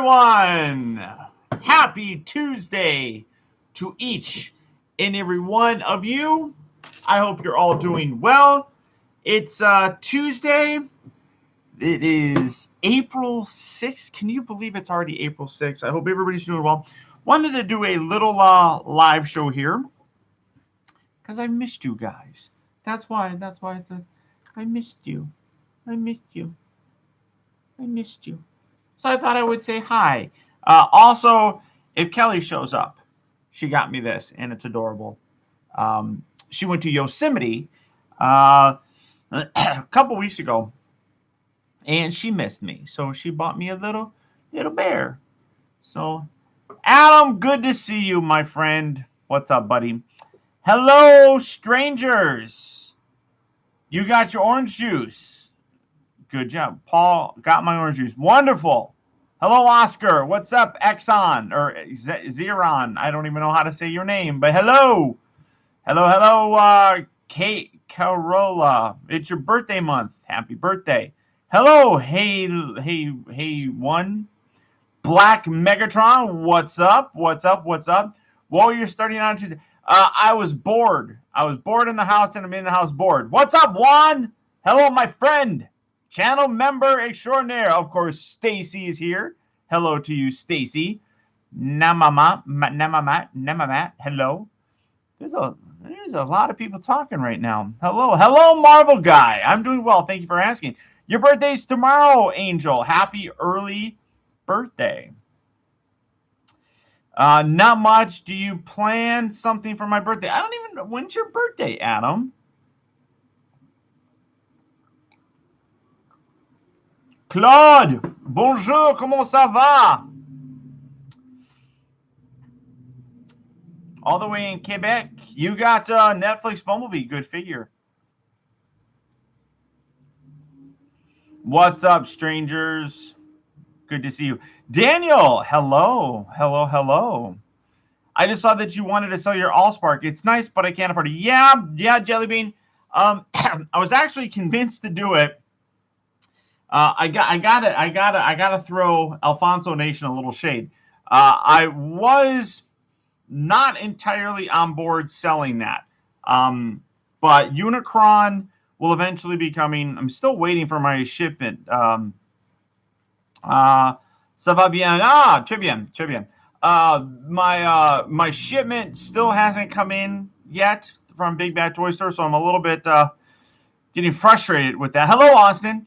everyone. Happy Tuesday to each and every one of you. I hope you're all doing well. It's Tuesday. It is April 6th. Can you believe it's already April 6th? I hope everybody's doing well. Wanted to do a little live show here because I missed you guys. That's why it's I missed you. I missed you. So I thought I would say hi. Also, if Kelly shows up, she got me this, and it's adorable. She went to Yosemite a couple weeks ago, and she missed me. So she bought me a little bear. So, Adam, good to see you, my friend. What's up, buddy? Hello, strangers. You got your orange juice. Good job. Paul got my orange juice. Wonderful. Hello, Oscar. What's up, Exxon or Zeron? I don't even know how to say your name, but hello. Hello, Kate Carola. It's your birthday month. Happy birthday. Hello, hey, one. Black Megatron. What's up? Well, you're starting on Tuesday. I was bored. I was bored in the house, and I'm in the house bored. What's up, Juan? Hello, my friend. Channel member extraordinaire. Of course, Stacy is here. Hello to you, Stacy. Namama. Hello. There's a lot of people talking right now. Hello, Marvel guy. I'm doing well. Thank you for asking. Your birthday's tomorrow, Angel. Happy early birthday. Not much. Do you plan something for my birthday? I don't even know. When's your birthday, Adam? Claude, bonjour, comment ça va? All the way in Quebec. You got Netflix Bumblebee, good figure. What's up, strangers? Good to see you. Daniel, hello. I just saw that you wanted to sell your Allspark. It's nice, but I can't afford it. Yeah, Jellybean. I was actually convinced to do it. I gotta throw Alfonso Nation a little shade. I was not entirely on board selling that, but Unicron will eventually be coming. I'm still waiting for my shipment. Ça va bien? Très bien. My shipment still hasn't come in yet from Big Bad Toy Store, so I'm a little bit getting frustrated with that. Hello, Austin.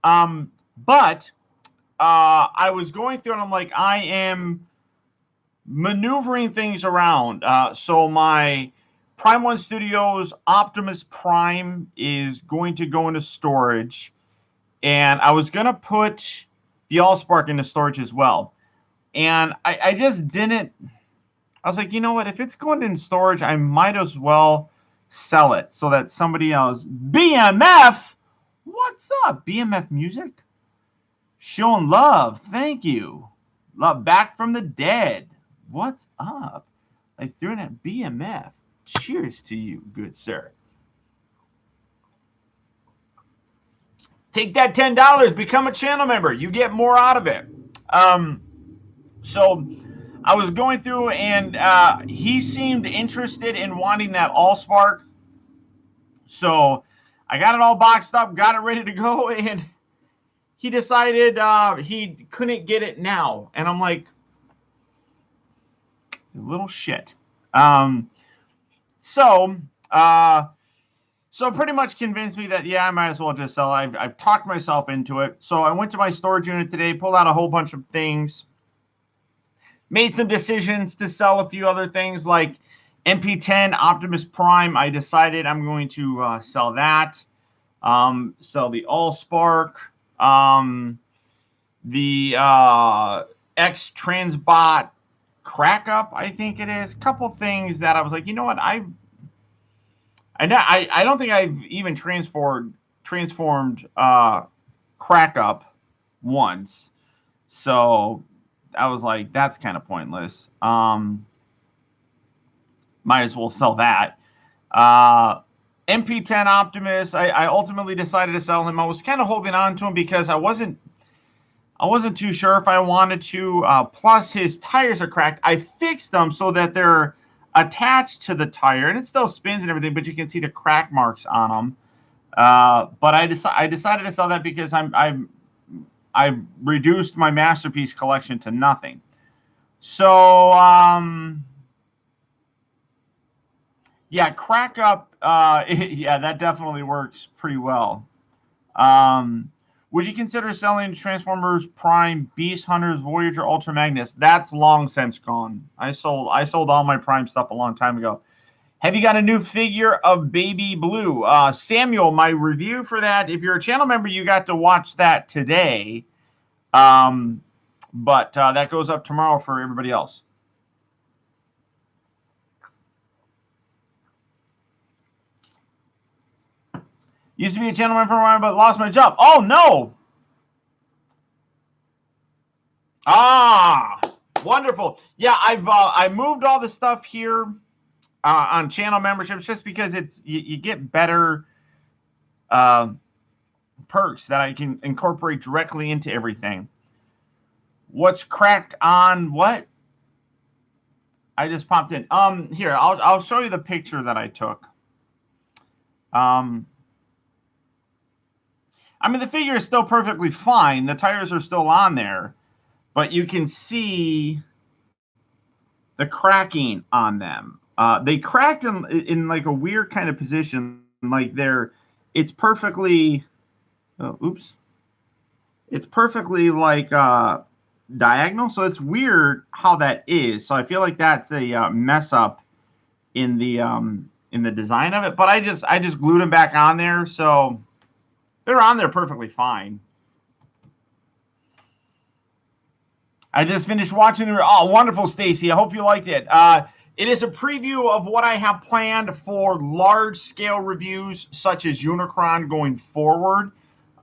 But I was going through and I'm like, I am maneuvering things around. So my Prime 1 Studios Optimus Prime is going to go into storage. And I was going to put the Allspark into storage as well. And I just didn't. I was like, you know what? If it's going in storage, I might as well sell it so that somebody else. BMF? What's up? BMF Music? Showing love. Thank you. Love back from the dead. What's up? I threw in at BMF. Cheers to you, good sir. Take that $10. Become a channel member. You get more out of it. So I was going through and he seemed interested in wanting that Allspark. So I got it all boxed up, got it ready to go, and he decided he couldn't get it now. And I'm like, little shit. So pretty much convinced me that, yeah, I might as well just sell it. I've talked myself into it. So I went to my storage unit today, pulled out a whole bunch of things, made some decisions to sell a few other things like MP10 Optimus Prime. I decided I'm going to sell that. Sell the Allspark. The X Transbot Crack Up, I think it is. Couple things that I was like, you know what? I don't think I've even transformed Crack Up once. So I was like, that's kind of pointless. Might as well sell that. MP10 Optimus, I ultimately decided to sell him. I was kind of holding on to him because I wasn't I wasn't too sure if I wanted to. Plus, his tires are cracked. I fixed them so that they're attached to the tire, and it still spins and everything, but you can see the crack marks on them. But I decided to sell that because I've reduced my masterpiece collection to nothing. So yeah, crack up. Yeah, that definitely works pretty well. Would you consider selling Transformers Prime, Beast Hunters, Voyager, Ultra Magnus? That's long since gone. I sold all my Prime stuff a long time ago. Have you got a new figure of Baby Blue? Samuel, my review for that, if you're a channel member, you got to watch that today. But that goes up tomorrow for everybody else. Used to be a channel member for a while, but lost my job. Oh, no. Ah, wonderful. Yeah, I moved all the stuff here on channel memberships just because you get better perks that I can incorporate directly into everything. What's cracked on what? I just popped in. Here, I'll show you the picture that I took. I mean, the figure is still perfectly fine. The tires are still on there, but you can see the cracking on them. They cracked in like a weird kind of position, like it's perfectly, oops, it's perfectly like diagonal. So it's weird how that is. So I feel like that's a mess up in the design of it. But I just glued them back on there, so they're on there perfectly fine. I just finished watching the. Oh, wonderful, Stacy. I hope you liked it. It is a preview of what I have planned for large-scale reviews, such as Unicron, going forward.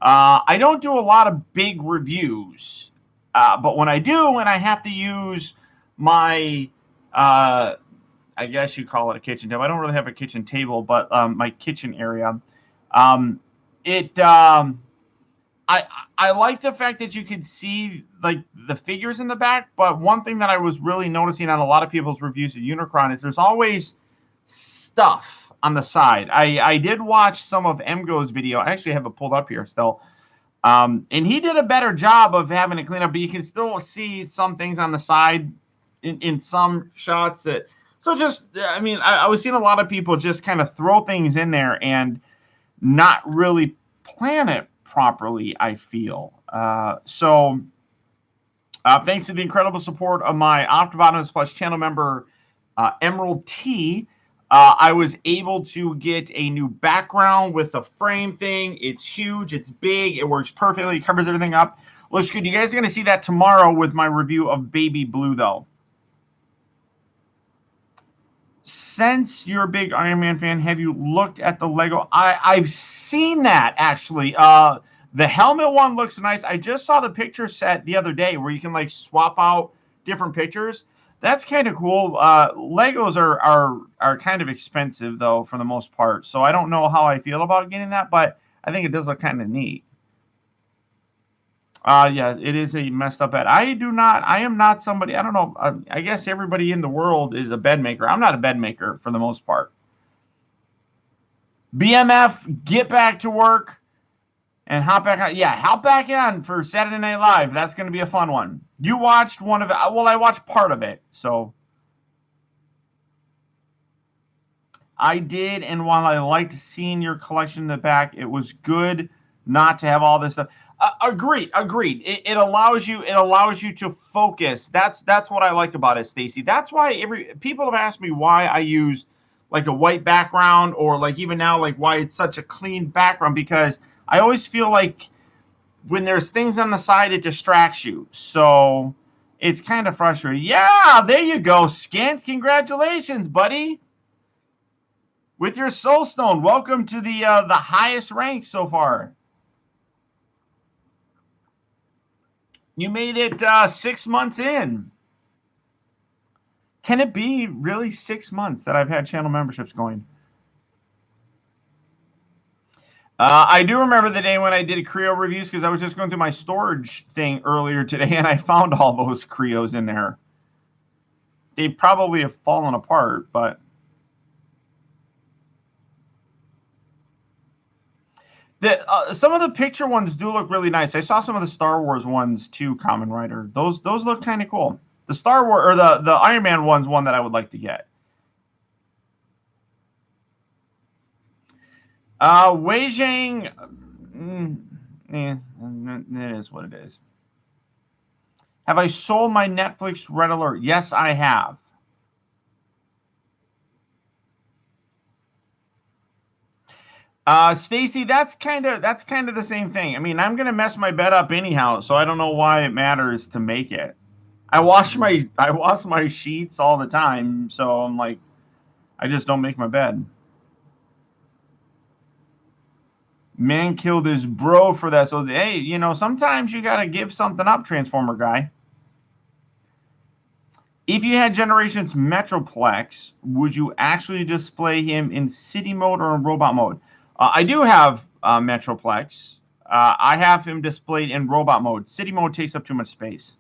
I don't do a lot of big reviews, but when I do, and I have to use my, I guess you call it a kitchen table. I don't really have a kitchen table, but my kitchen area. I like the fact that you can see like the figures in the back, but one thing that I was really noticing on a lot of people's reviews of Unicron is there's always stuff on the side. I did watch some of Emgo's video. I actually have it pulled up here still. And he did a better job of having it clean up, but you can still see some things on the side in some shots that. So just, I mean, I was seeing a lot of people just kind of throw things in there and not really plan it properly, I feel. So thanks to the incredible support of my Optibotimus Plus channel member, Emerald T, I was able to get a new background with a frame thing. It's huge. It's big. It works perfectly. It covers everything up. Looks good. You guys are going to see that tomorrow with my review of Baby Blue, though. Since you're a big Iron Man fan, have you looked at the Lego? I've seen that, actually. The helmet one looks nice. I just saw the picture set the other day where you can like swap out different pictures. That's kind of cool. Legos are kind of expensive though for the most part, so I don't know how I feel about getting that, but I think it does look kind of neat. Yeah, it is a messed up bed. I am not somebody, I don't know, I guess everybody in the world is a bed maker. I'm not a bed maker for the most part. BMF, get back to work and hop back on. Yeah, hop back on for Saturday Night Live. That's going to be a fun one. You watched one of it. Well, I watched part of it, so. I did, and while I liked seeing your collection in the back, it was good not to have all this stuff. Agreed. It allows you to focus. That's what I like about it, Stacy. That's why people have asked me why I use like a white background, or like even now, like why it's such a clean background, because I always feel like when there's things on the side, it distracts you. So it's kind of frustrating. Yeah, there you go, Skint. Congratulations, buddy. With your Soul Stone. Welcome to the highest rank so far. You made it 6 months in. Can it be really 6 months that I've had channel memberships going? I do remember the day when I did Creo reviews because I was just going through my storage thing earlier today and I found all those Creos in there. They probably have fallen apart, but some of the picture ones do look really nice. I saw some of the Star Wars ones too, Kamen Rider. Those look kind of cool. The Star Wars or the Iron Man one's one that I would like to get. Wei Zhang, it is what it is. Have I sold my Netflix Red Alert? Yes, I have. Stacy, that's kind of the same thing. I mean, I'm gonna mess my bed up anyhow, so I don't know why it matters to make it. I wash my sheets all the time, so I'm like, I just don't make my bed. Man killed his bro for that. So hey, you know, sometimes you gotta give something up, Transformer guy. If you had Generations Metroplex, would you actually display him in city mode or in robot mode? I do have Metroplex. I have him displayed in robot mode. City mode takes up too much space.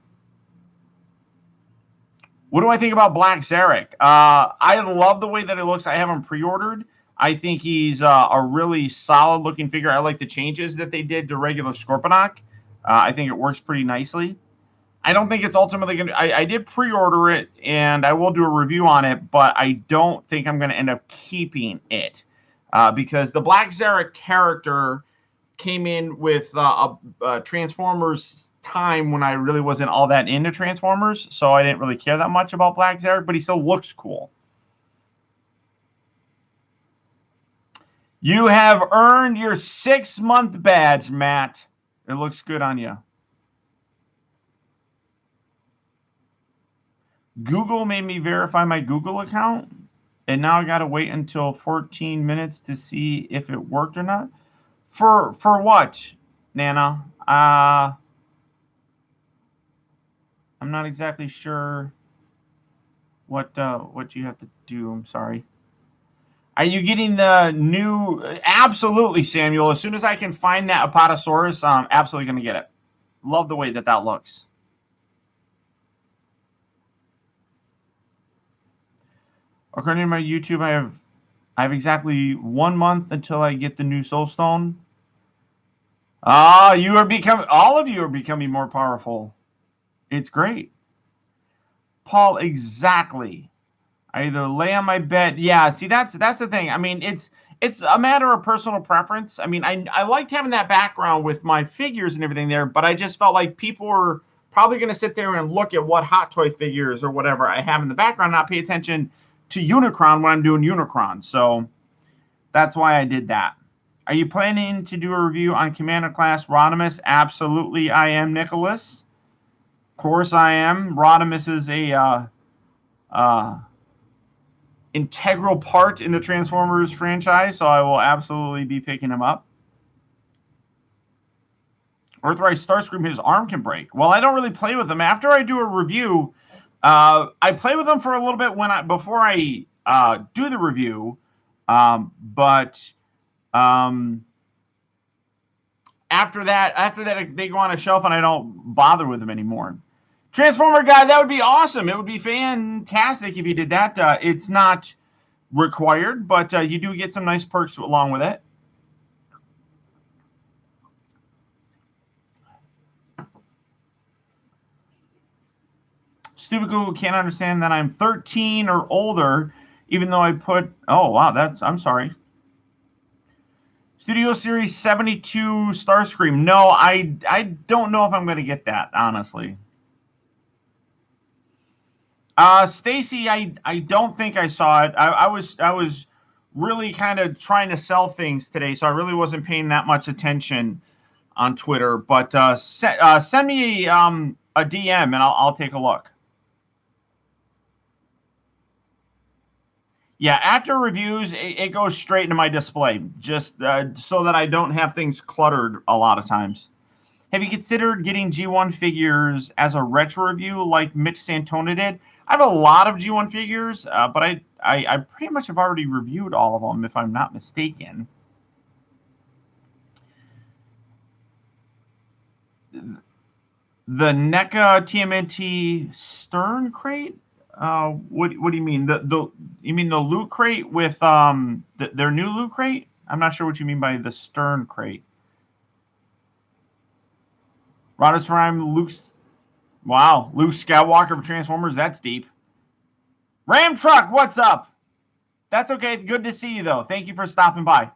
What do I think about Black Zarek? I love the way that it looks. I have him pre-ordered. I think he's a really solid-looking figure. I like the changes that they did to regular Scorponok. I think it works pretty nicely. I don't think it's ultimately going to... I did pre-order it, and I will do a review on it, but I don't think I'm going to end up keeping it. Because the Black Zarek character came in with Transformers time when I really wasn't all that into Transformers, so I didn't really care that much about Black Zarek, but he still looks cool. You have earned your 6-month badge, Matt. It looks good on you. Google made me verify my Google account, and now I got to wait until 14 minutes to see if it worked or not. For what, Nana? I'm not exactly sure what you have to do. I'm sorry. Are you getting the new? Absolutely, Samuel. As soon as I can find that Apatosaurus, I'm absolutely going to get it. Love the way that looks. According to my YouTube, I have exactly 1 month until I get the new Soul Stone. You are becoming, all of you are becoming more powerful. It's great. Paul, exactly. I either lay on my bed. Yeah, see, that's the thing. I mean, it's a matter of personal preference. I mean, I liked having that background with my figures and everything there, but I just felt like people were probably going to sit there and look at what Hot Toy figures or whatever I have in the background, not pay attention to Unicron when I'm doing Unicron. So that's why I did that. Are you planning to do a review on Commander Class Rodimus? Absolutely, I am, Nicholas. Of course, I am. Rodimus is a integral part in the Transformers franchise, so I will absolutely be picking him up. Earthrise Starscream, his arm can break. Well, I don't really play with them. After I do a review, I play with them for a little bit before I do the review, but after that, they go on a shelf and I don't bother with them anymore. Transformer guy, that would be awesome. It would be fantastic if you did that. It's not required, but you do get some nice perks along with it. Stupid Google can't understand that I'm 13 or older, even though I put... Oh, wow, I'm sorry. Studio Series 72 Starscream. No, I don't know if I'm going to get that, honestly. Stacy, I don't think I saw it. I was really kind of trying to sell things today, so I really wasn't paying that much attention on Twitter. But send me a DM and I'll take a look. Yeah, after reviews, it goes straight into my display, just so that I don't have things cluttered a lot of times. Have you considered getting G1 figures as a retro review like Mitch Santona did? I have a lot of G1 figures, but I pretty much have already reviewed all of them, if I'm not mistaken. the NECA TMNT Stern crate. What do you mean? You mean the loot crate with their new loot crate? I'm not sure what you mean by the Stern crate. Rodimus Prime, Luke's. Wow, Luke Skywalker for Transformers. That's deep. Ram Truck, what's up? That's okay. Good to see you though. Thank you for stopping by.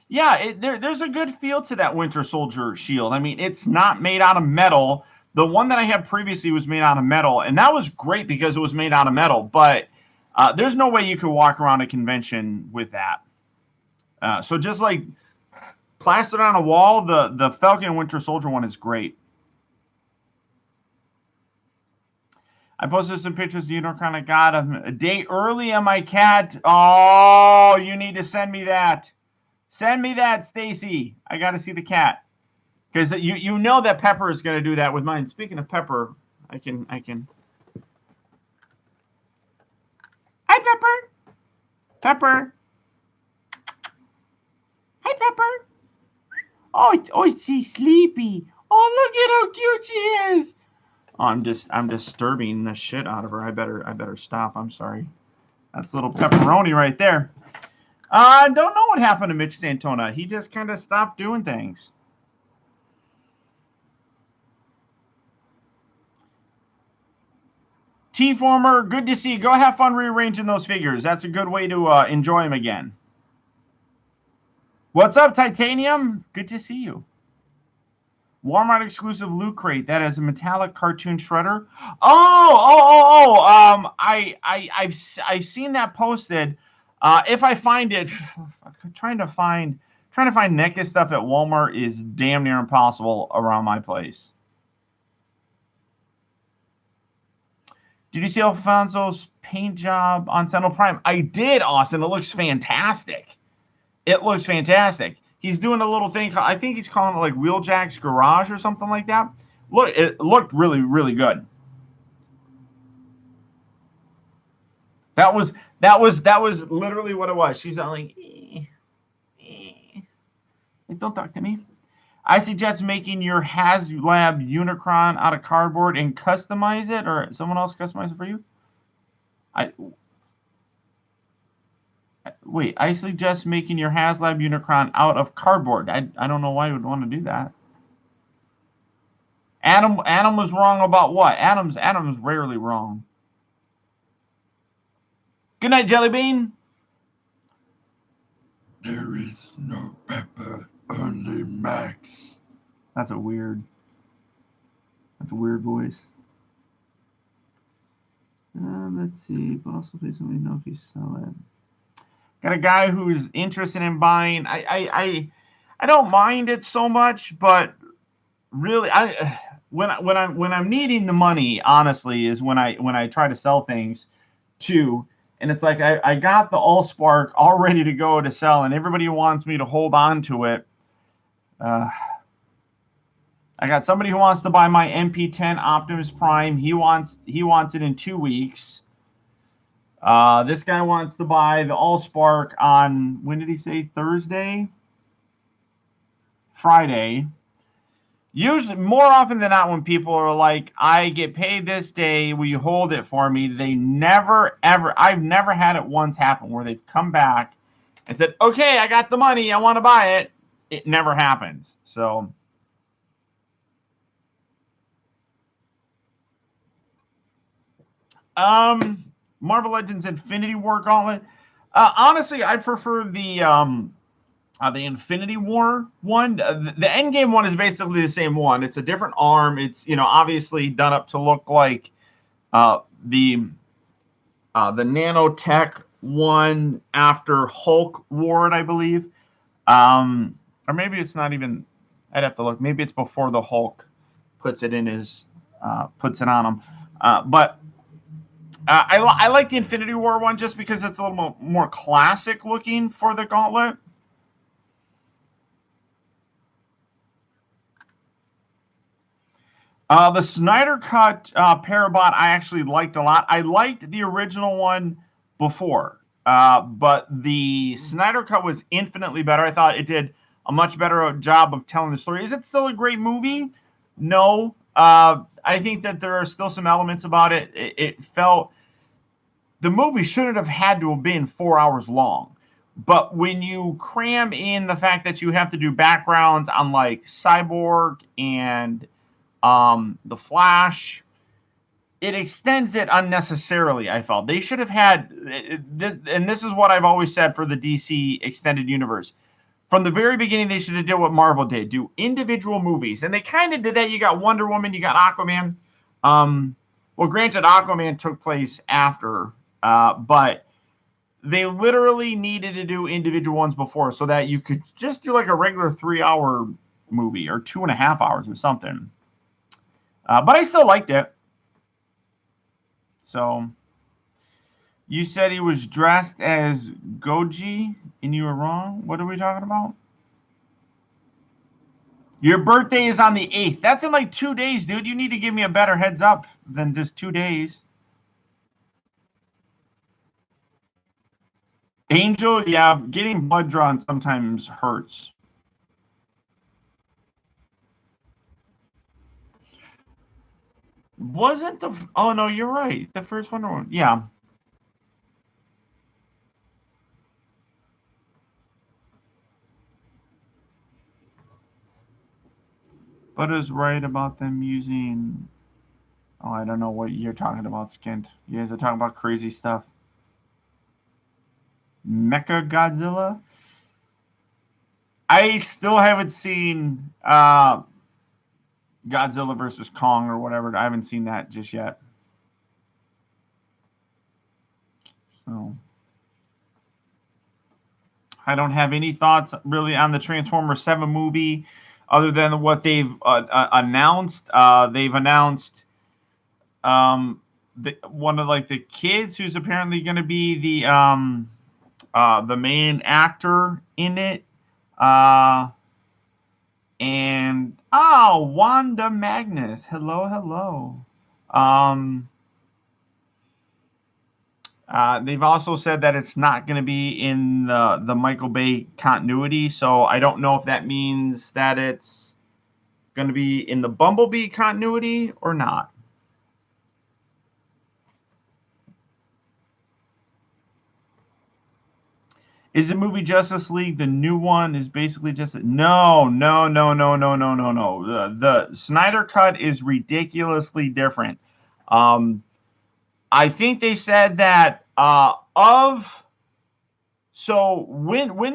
Yeah, there's a good feel to that Winter Soldier shield. I mean, it's not made out of metal. The one that I had previously was made out of metal, and that was great because it was made out of metal. But there's no way you could walk around a convention with that. So just like plastered on a wall, the Falcon and Winter Soldier one is great. I posted some pictures of Unicron. I got them a day early on my cat. Oh, you need to send me that. Send me that, Stacy. I got to see the cat. Because you know that Pepper is going to do that with mine. Speaking of Pepper, I can. Hi, Pepper. Pepper. Hi, Pepper. Oh, she's sleepy. Oh, look at how cute she is. Oh, I'm disturbing the shit out of her. I better stop. I'm sorry. That's little pepperoni right there. I don't know what happened to Mitch Santona. He just kind of stopped doing things. T-Former, good to see you. Go have fun rearranging those figures. That's a good way to enjoy them again. What's up, Titanium? Good to see you. Walmart exclusive loot crate that has a metallic cartoon shredder. I've seen that posted. If I find it, trying to find NECA stuff at Walmart is damn near impossible around my place. Did you see Alfonso's paint job on Sentinel Prime? I did, Austin. It looks fantastic. It looks fantastic. He's doing a little thing. I think he's calling it like Wheeljack's Garage or something like that. Look, it looked really, really good. That was literally what it was. She's like, don't talk to me. I suggest making your HasLab Unicron out of cardboard and customize it, or someone else customize it for you. I suggest making your HasLab Unicron out of cardboard. I don't know why you would want to do that. Adam was wrong about what? Adam's rarely wrong. Good night, Jellybean. There is no Pepper, only Max. That's a weird voice. Let's see. But also, please let me know if you sell it. Got a guy who's interested in buying. I don't mind it so much, but really, when I'm needing the money, honestly, is when I try to sell things too. And it's like I got the Allspark all ready to go to sell, and everybody wants me to hold on to it. I got somebody who wants to buy my MP10 Optimus Prime. He wants it in 2 weeks. This guy wants to buy the Allspark on, when did he say? Thursday? Friday. Usually, more often than not, when people are like, I get paid this day, will you hold it for me? They never, ever, I've never had it once happen where they've come back and said, okay, I got the money, I want to buy it. It never happens. So, Marvel Legends Infinity War Gauntlet. Honestly, I prefer the Infinity War one. The Endgame one is basically the same one. It's a different arm. It's obviously done up to look like the nanotech one after Hulk wore it, I believe. Or maybe it's not even. I'd have to look. Maybe it's before the Hulk puts it in his puts it on him. But I like the Infinity War one just because it's a little more classic looking for the gauntlet. The Snyder Cut Parabot I actually liked a lot. I liked the original one before. but the Snyder Cut was infinitely better. I thought it did a much better job of telling the story. Is it still a great movie? No. I think that there are still some elements about it. It felt the movie shouldn't have had to have been 4 hours long. But when you cram in the fact that you have to do backgrounds on like Cyborg and the Flash, it extends it unnecessarily. I felt they should have had this, and this is what I've always said for the DC extended universe. From the very beginning, they should have did what Marvel did: do individual movies, and they kind of did that. You got Wonder Woman, you got Aquaman. Well, granted, Aquaman took place after, but they literally needed to do individual ones before, so that you could just do like a regular 3-hour movie or 2.5 hours or something. But I still liked it. So, you said he was dressed as Goji, and you were wrong? What are we talking about? Your birthday is on the 8th. That's in like 2 days, dude. You need to give me a better heads up than just 2 days. Angel, yeah, getting blood drawn sometimes hurts. Wasn't the... Oh, no, you're right. The first one... Yeah. But is right about them using... Oh, I don't know what you're talking about, Skint. You guys are talking about crazy stuff. Mecha Godzilla? I still haven't seen Godzilla versus Kong or whatever. I haven't seen that just yet. So I don't have any thoughts really on the Transformers 7 movie other than what they've announced. They've announced one of like the kids who's apparently going to be the main actor in it. And Wanda Magnus. Hello. They've also said that it's not going to be in the Michael Bay continuity, so I don't know if that means that it's going to be in the Bumblebee continuity or not. Is the movie Justice League the new one? Is basically just no. The Snyder Cut is ridiculously different. I think they said that when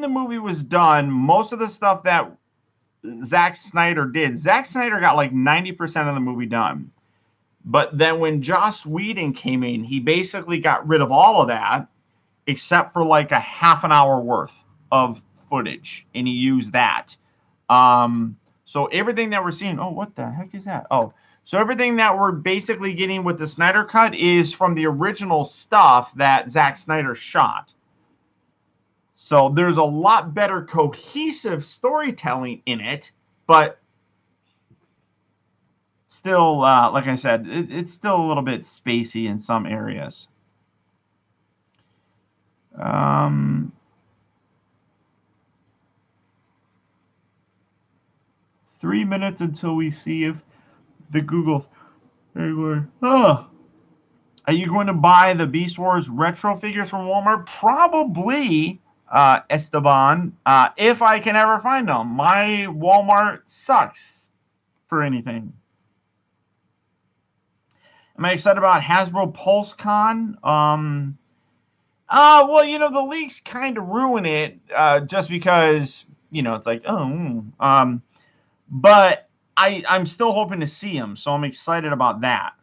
the movie was done, most of the stuff that Zack Snyder got like 90% of the movie done. But then when Joss Whedon came in, he basically got rid of all of that, except for like a half an hour worth of footage, and he used that. So everything that we're seeing, what the heck is that? So everything that we're basically getting with the Snyder Cut is from the original stuff that Zack Snyder shot. So there's a lot better cohesive storytelling in it, but still, like I said, it's still a little bit spacey in some areas. 3 minutes until we see if the Google... Are you going to buy the Beast Wars retro figures from Walmart? Probably, Esteban, if I can ever find them. My Walmart sucks for anything. Am I excited about Hasbro PulseCon? Well, the leaks kind of ruin it, just because, it's like, but I'm still hoping to see them, so I'm excited about that.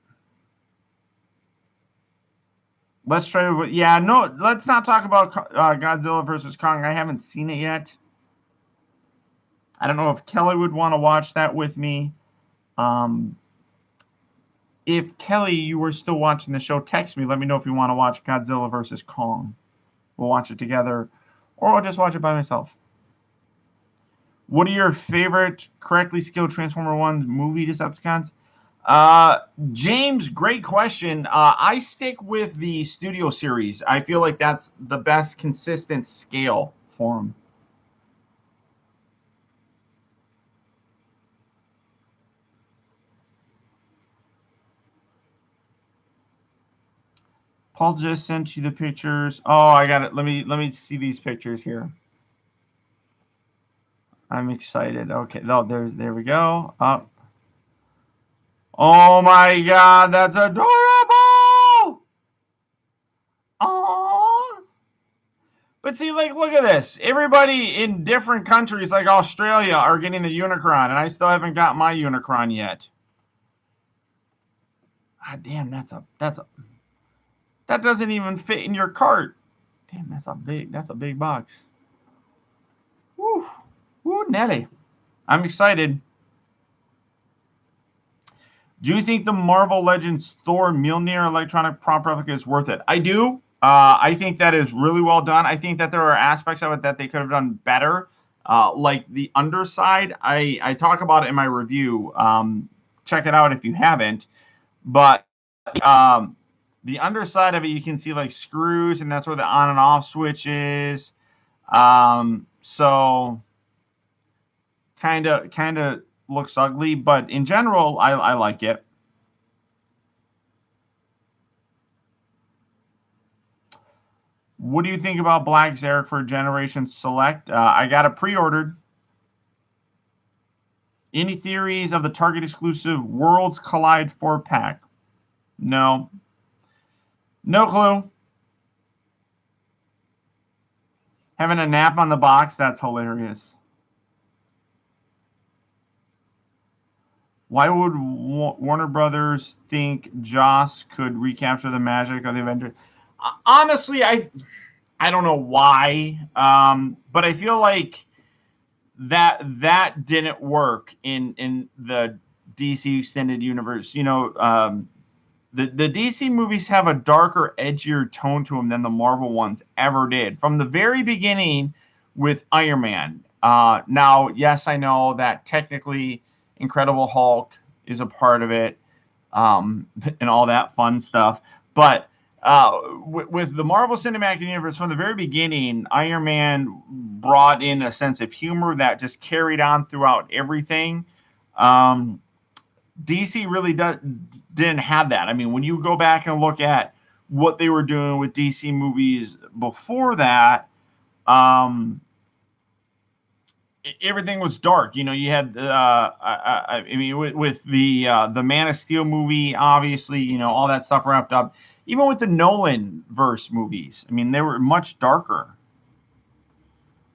Let's not talk about Godzilla versus Kong. I haven't seen it yet. I don't know if Kelly would want to watch that with me. If Kelly, you were still watching the show, text me. Let me know if you want to watch Godzilla versus Kong. We'll watch it together, or I'll just watch it by myself. What are your favorite correctly skilled Transformer 1 movie Decepticons? James, great question. I stick with the studio series. I feel like that's the best consistent scale for them. Paul just sent you the pictures. Oh, I got it. Let me see these pictures here. I'm excited. Okay, no, there we go. Up. Oh my God, that's adorable. Oh. But see, like, look at this. Everybody in different countries, like Australia, are getting the Unicron, and I still haven't got my Unicron yet. God damn, that doesn't even fit in your cart. Damn, that's a big box. Woo, woo, Nelly. I'm excited. Do you think the Marvel Legends Thor Mjolnir electronic prop replica is worth it? I do. I think that is really well done. I think that there are aspects of it that they could have done better. Like the underside, I talk about it in my review. Check it out if you haven't. But the underside of it, you can see like screws, and that's where the on and off switch is. So kind of looks ugly, but in general, I like it. What do you think about Black Zarek for Generation Select? I got it pre-ordered. Any theories of the Target exclusive Worlds Collide 4-pack? No. No clue. Having a nap on the box, that's hilarious. Why would Warner Brothers think Joss could recapture the magic of the Avengers? Honestly, I don't know why, but I feel like that didn't work in the DC extended universe. You know, the DC movies have a darker, edgier tone to them than the Marvel ones ever did from the very beginning with Iron Man. Now, yes, I know that technically Incredible Hulk is a part of it, and all that fun stuff, but with the Marvel Cinematic Universe, from the very beginning, Iron Man brought in a sense of humor that just carried on throughout everything. DC really didn't have that. I mean, when you go back and look at what they were doing with DC movies before that, everything was dark. You know, you had I mean, with the Man of Steel movie, obviously, you know, all that stuff wrapped up. Even with the Nolan verse movies, I mean, they were much darker.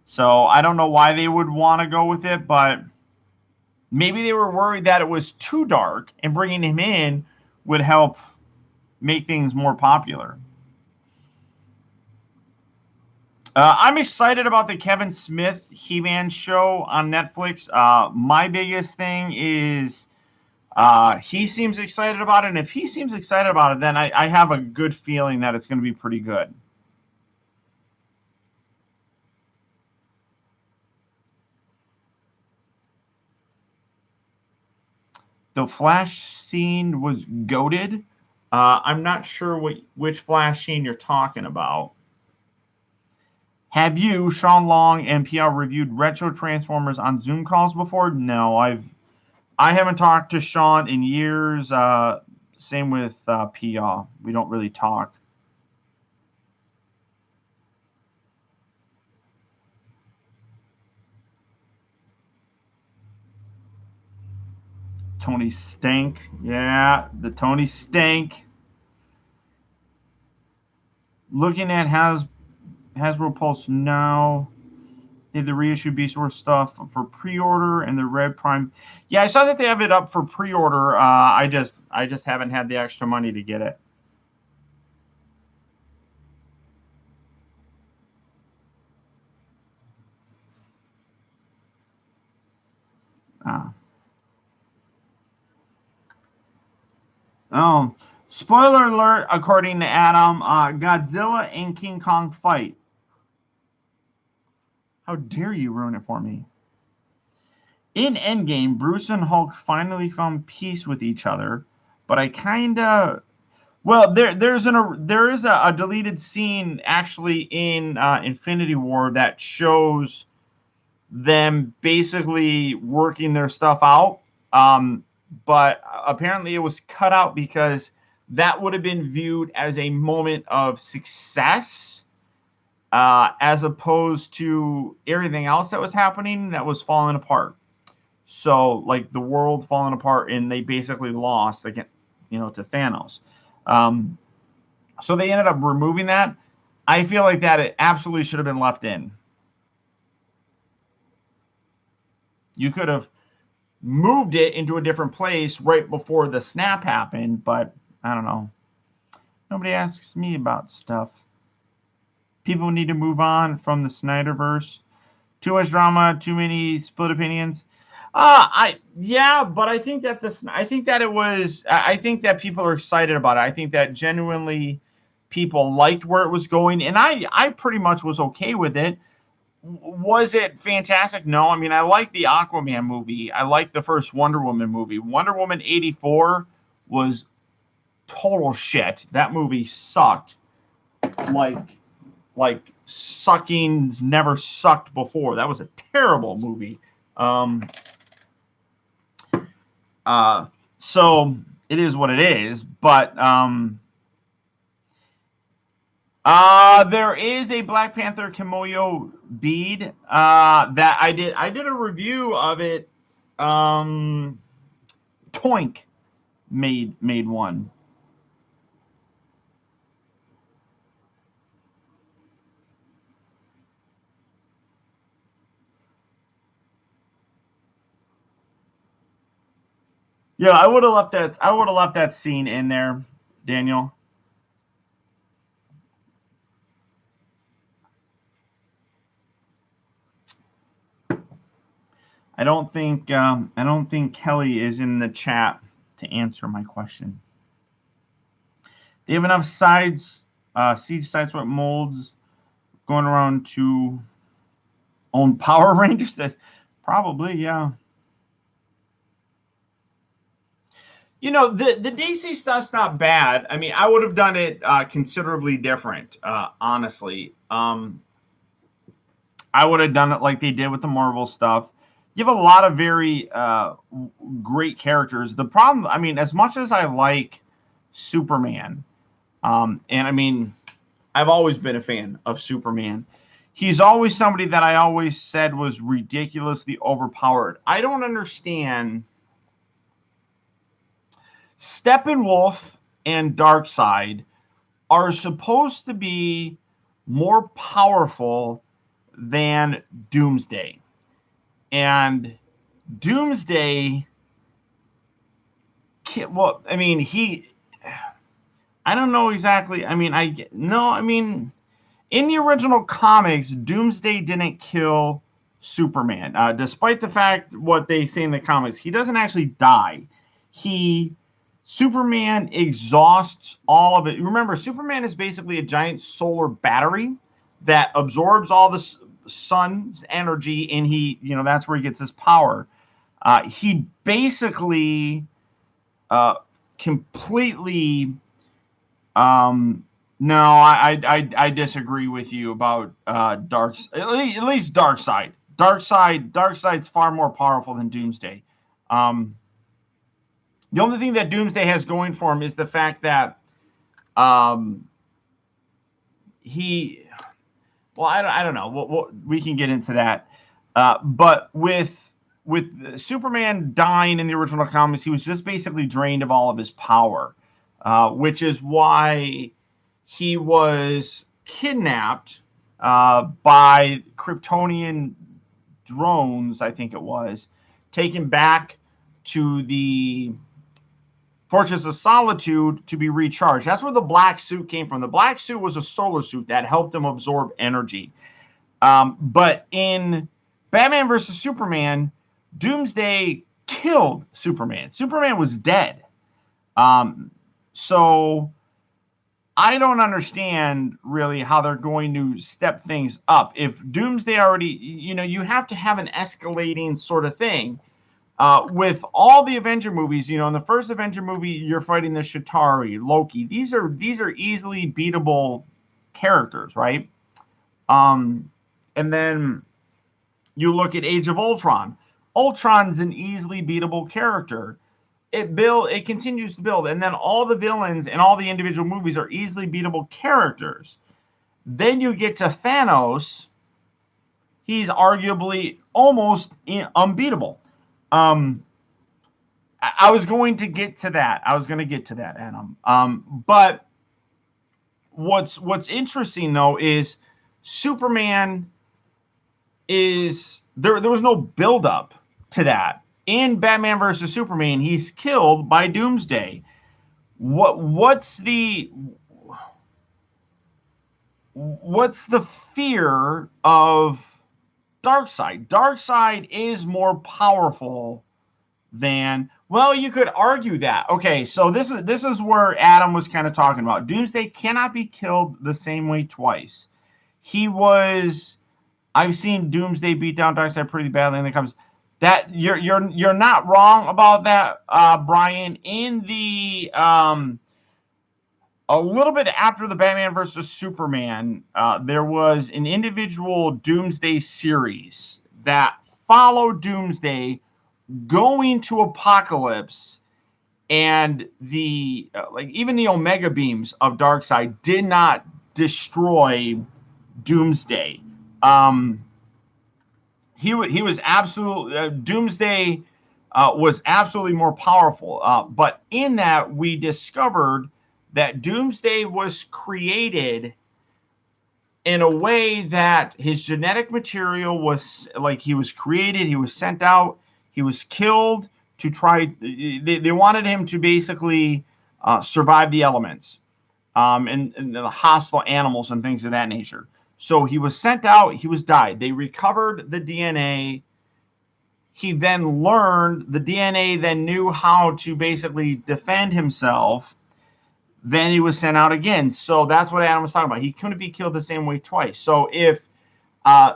So I don't know why they would want to go with it, but maybe they were worried that it was too dark, and bringing him in would help make things more popular. I'm excited about the Kevin Smith He-Man show on Netflix. My biggest thing is he seems excited about it, and if he seems excited about it, then I have a good feeling that it's going to be pretty good. The Flash scene was goated. I'm not sure which Flash scene you're talking about. Have you, Sean Long and PL, reviewed retro Transformers on Zoom calls before? No, I haven't talked to Sean in years. Same with PL. We don't really talk. Tony Stank. Yeah, the Tony Stank. Looking at Hasbro Pulse now. Did the reissue Beast Wars stuff for pre-order and the Red Prime? Yeah, I saw that they have it up for pre-order. I just haven't had the extra money to get it. Oh, spoiler alert! According to Adam, Godzilla and King Kong fight. How dare you ruin it for me? In Endgame, Bruce and Hulk finally found peace with each other, but I kind of well, there is a deleted scene actually in Infinity War that shows them basically working their stuff out. Um, but apparently it was cut out because that would have been viewed as a moment of success, as opposed to everything else that was happening that was falling apart. So like the world falling apart, and they basically lost again, to Thanos. Um, so they ended up removing that. I feel like that it absolutely should have been left in. You could have moved it into a different place right before the snap happened, but I don't know. Nobody asks me about stuff. People need to move on from the Snyderverse. Too much drama, too many split opinions. But I think that I think that people are excited about it. I think that genuinely people liked where it was going, and I pretty much was okay with it. Was it fantastic? No. I mean, I like the Aquaman movie. I like the first Wonder Woman movie. Wonder Woman 84 was total shit. That movie sucked. Like sucking's never sucked before. That was a terrible movie. So it is what it is, but there is a Black Panther Kimoyo bead that I did. I did a review of it. Toink made one. Yeah, I would have left that. I would have left that scene in there, Daniel. I don't think Kelly is in the chat to answer my question. They have enough siege sites with molds going around to own Power Rangers. That probably, yeah. The DC stuff's not bad. I mean, I would have done it considerably different, honestly. I would have done it like they did with the Marvel stuff. You have a lot of very great characters. The problem, I mean, as much as I like Superman, and I mean, I've always been a fan of Superman. He's always somebody that I always said was ridiculously overpowered. I don't understand. Steppenwolf and Darkseid are supposed to be more powerful than Doomsday. And Doomsday, well, I mean, I don't know exactly. I mean, in the original comics, Doomsday didn't kill Superman, despite the fact what they say in the comics. He doesn't actually die. Superman exhausts all of it. Remember, Superman is basically a giant solar battery that absorbs all the sun's energy, and that's where he gets his power. He basically completely. No, I disagree with you about at least Darkseid. Darkseid's far more powerful than Doomsday. The only thing that Doomsday has going for him is the fact that he. Well, I don't know. We can get into that. But with Superman dying in the original comics, he was just basically drained of all of his power, which is why he was kidnapped by Kryptonian drones, I think it was, taken back to the Fortress of Solitude to be recharged. That's where the black suit came from. The black suit was a solar suit that helped him absorb energy. But in Batman versus Superman, Doomsday killed Superman. Superman was dead. So I don't understand really how they're going to step things up. If Doomsday already, you have to have an escalating sort of thing. With all the Avenger movies, in the first Avenger movie, you're fighting the Chitauri, Loki. These are easily beatable characters, right? And then you look at Age of Ultron. Ultron's an easily beatable character. It continues to build, and then all the villains in all the individual movies are easily beatable characters. Then you get to Thanos. He's arguably almost unbeatable. I was going to get to that. Adam. But what's interesting though is Superman is there. There was no build up to that. In Batman versus Superman, he's killed by Doomsday. What's the fear of Darkseid? Darkseid is more powerful than, well, you could argue that. Okay, so this is where Adam was kind of talking about. Doomsday cannot be killed the same way twice. I've seen Doomsday beat down Darkseid pretty badly, and it comes that you're not wrong about that, Brian. In the a little bit after the Batman versus Superman, there was an individual Doomsday series that followed Doomsday going to Apocalypse, and the even the Omega beams of Darkseid did not destroy Doomsday. He was absolutely Doomsday was absolutely more powerful. But in that, we discovered that Doomsday was created in a way that his genetic material was he was created, he was sent out, he was killed to try. They wanted him to basically survive the elements, and the hostile animals and things of that nature. So he was sent out, he was died. They recovered the DNA. He then learned the DNA, then knew how to basically defend himself. Then he was sent out again. So that's what Adam was talking about. He couldn't be killed the same way twice. So if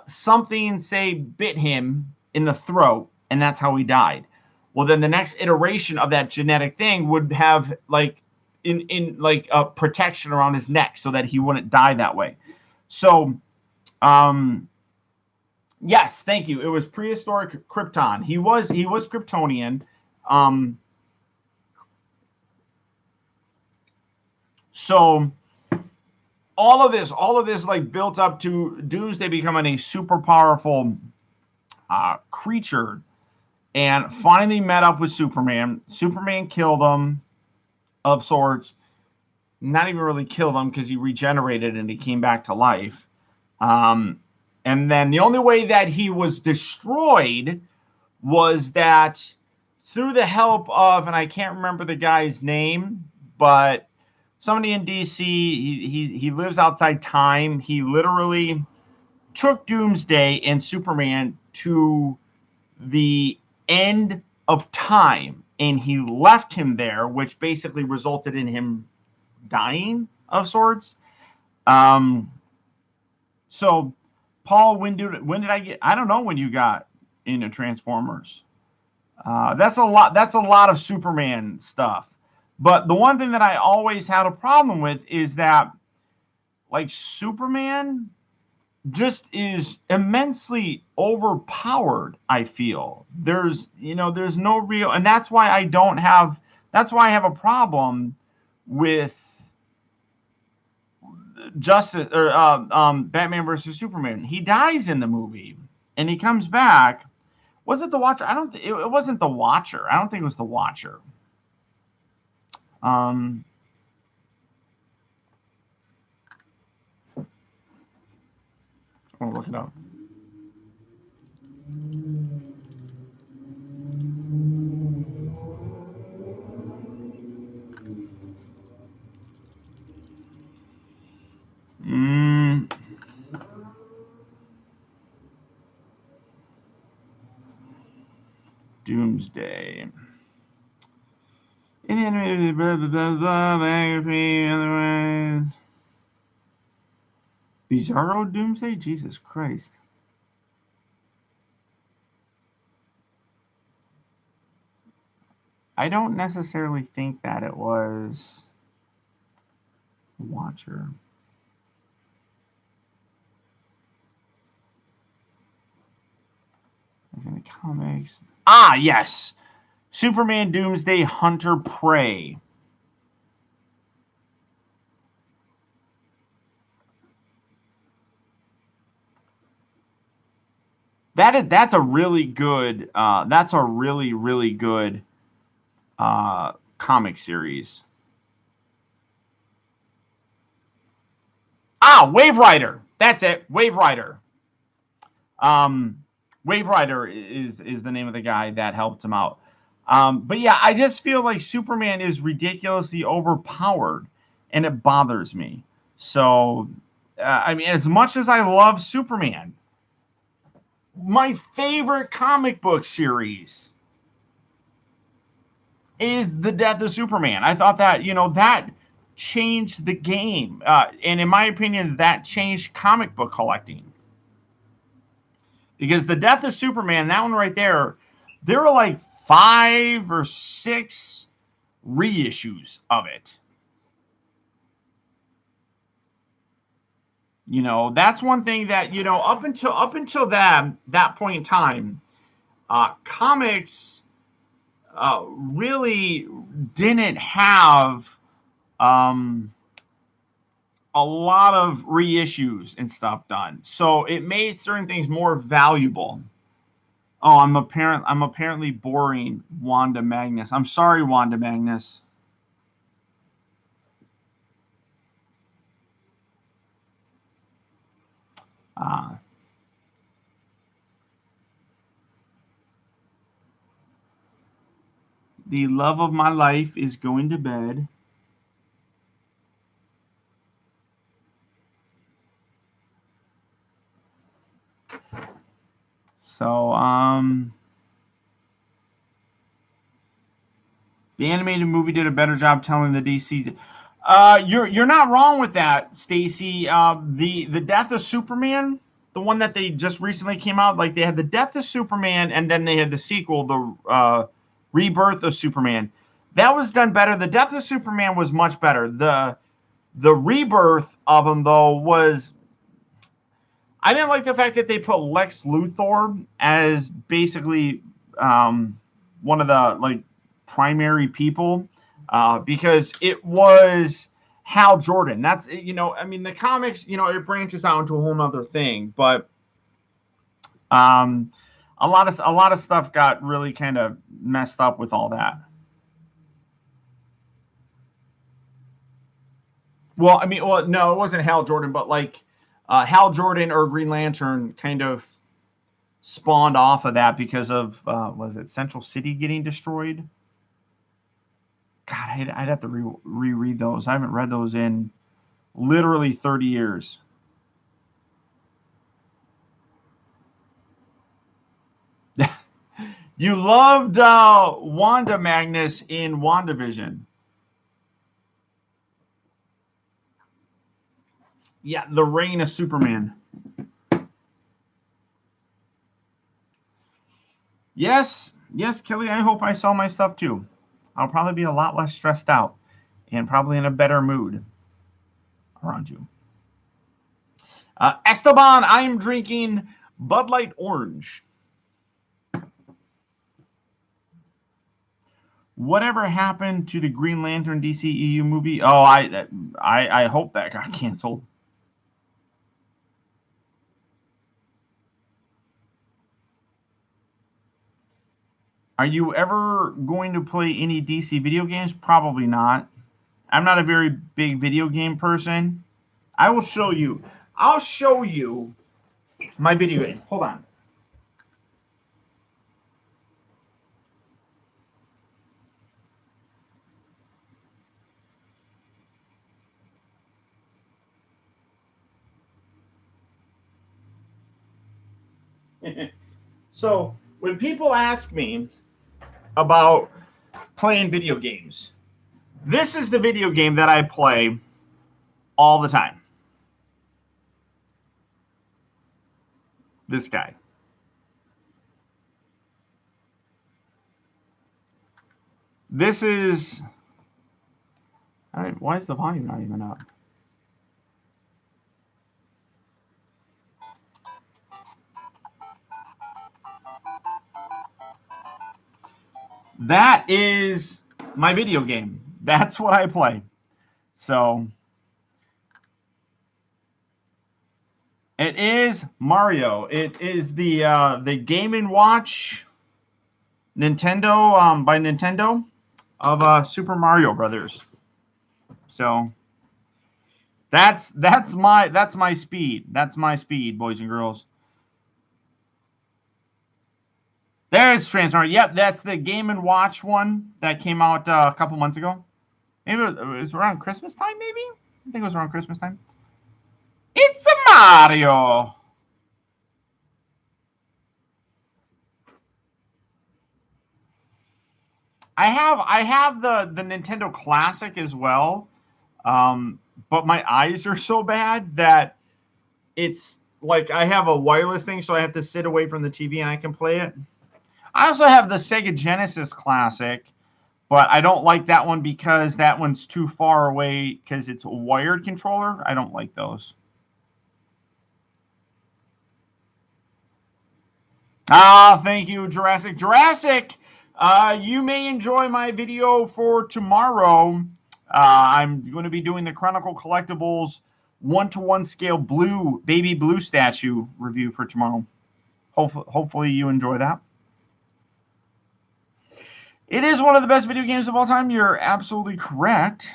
something, say, bit him in the throat, and that's how he died, well, then the next iteration of that genetic thing would have a protection around his neck so that he wouldn't die that way. So, yes, thank you. It was prehistoric Krypton. He was Kryptonian. So all of this built up to Doomsday becoming a super powerful creature, and finally met up with Superman. Superman killed him of sorts. Not even really killed him, because he regenerated and he came back to life. And then the only way that he was destroyed was that through the help of, and I can't remember the guy's name, but somebody in DC, he lives outside time. He literally took Doomsday and Superman to the end of time, and he left him there, which basically resulted in him dying of sorts. So, Paul, when did I get? I don't know when you got into Transformers. That's a lot. That's a lot of Superman stuff. But the one thing that I always had a problem with is that, Superman just is immensely overpowered. I feel there's no real, and that's why I don't have. That's why I have a problem with Justice or Batman versus Superman. He dies in the movie, and he comes back. Was it the Watcher? I don't. It wasn't the Watcher. I don't think it was the Watcher. I'll look it up. Doomsday. animated, blah, blah, blah, blah, biography, otherwise. Bizarro Doomsday? Jesus Christ. I don't necessarily think that it was Watcher. In the comics. Ah, yes. Superman Doomsday Hunter Prey. That's a really good that's a really good comic series. Ah, Wave Rider. That's it. Wave Rider. Wave Rider is the name of the guy that helped him out. But yeah, I just feel like Superman is ridiculously overpowered, and it bothers me. So, I mean, as much as I love Superman, my favorite comic book series is The Death of Superman. I thought that, that changed the game. And in my opinion, that changed comic book collecting. Because The Death of Superman, that one right there, there were like 5 or 6 reissues of it. That's one thing that, up until that point in time, comics really didn't have a lot of reissues and stuff done. So it made certain things more valuable. Oh, I'm apparently boring Wanda Magnus. I'm sorry, Wanda Magnus. The love of my life is going to bed. So, the animated movie did a better job telling the DC. You're not wrong with that, Stacy. The Death of Superman, the one that they just recently came out, like they had the Death of Superman, and then they had the sequel, the Rebirth of Superman. That was done better. The Death of Superman was much better. The Rebirth of him though was. I didn't like the fact that they put Lex Luthor as basically one of the like primary people because it was Hal Jordan. That's I mean the comics, it branches out into a whole other thing, but a lot of stuff got really kind of messed up with all that. Well, I mean, no, it wasn't Hal Jordan, but like Hal Jordan or Green Lantern kind of spawned off of that because of was it Central City getting destroyed? God, I'd have to reread those. I haven't read those in literally 30 years. You loved Wanda Magnus in WandaVision. Yeah, the reign of Superman. Yes, Kelly, I hope I saw my stuff too. I'll probably be a lot less stressed out and probably in a better mood around you. Esteban, I am drinking Bud Light Orange. Whatever happened to the Green Lantern DCEU movie? Oh, I hope that got canceled. Are you ever going to play any DC video games? Probably not. I'm not a very big video game person. I will show you. I'll show you my video game. Hold on. So when people ask me about playing video games, This is the video game that I play all the time. This guy. This is... All right, why is the volume not even up? That is my video game. That's what I play. So it is Mario. It is the Game & Watch Nintendo by Nintendo of Super Mario Brothers. So that's my speed. That's my speed, boys and girls. There's Transformers. Yep, that's the Game & Watch one that came out a couple months ago. Maybe it was around Christmas time, maybe? I think it was around Christmas time. It's a Mario! I have the Nintendo Classic as well, but my eyes are so bad that it's like I have a wireless thing, so I have to sit away from the TV and I can play it. I also have the Sega Genesis Classic, but I don't like that one because that one's too far away because it's a wired controller. I don't like those. Thank you, Jurassic. Jurassic, you may enjoy my video for tomorrow. I'm going to be doing the Chronicle Collectibles 1-to-1 scale baby blue statue review for tomorrow. Hopefully you enjoy that. It is one of the best video games of all time. You're absolutely correct.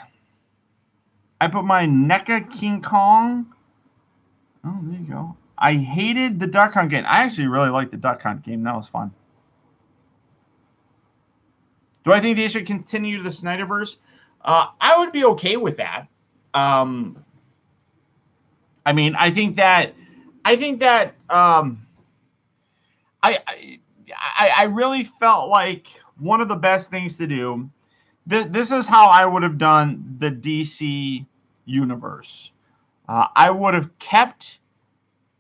I put my NECA King Kong. Oh, there you go. I hated the Duck Hunt game. I actually really liked the Duck Hunt game. That was fun. Do I think they should continue the Snyderverse? I would be okay with that. I mean, I think that I really felt like one of the best things to do. This is how I would have done the DC universe. I would have kept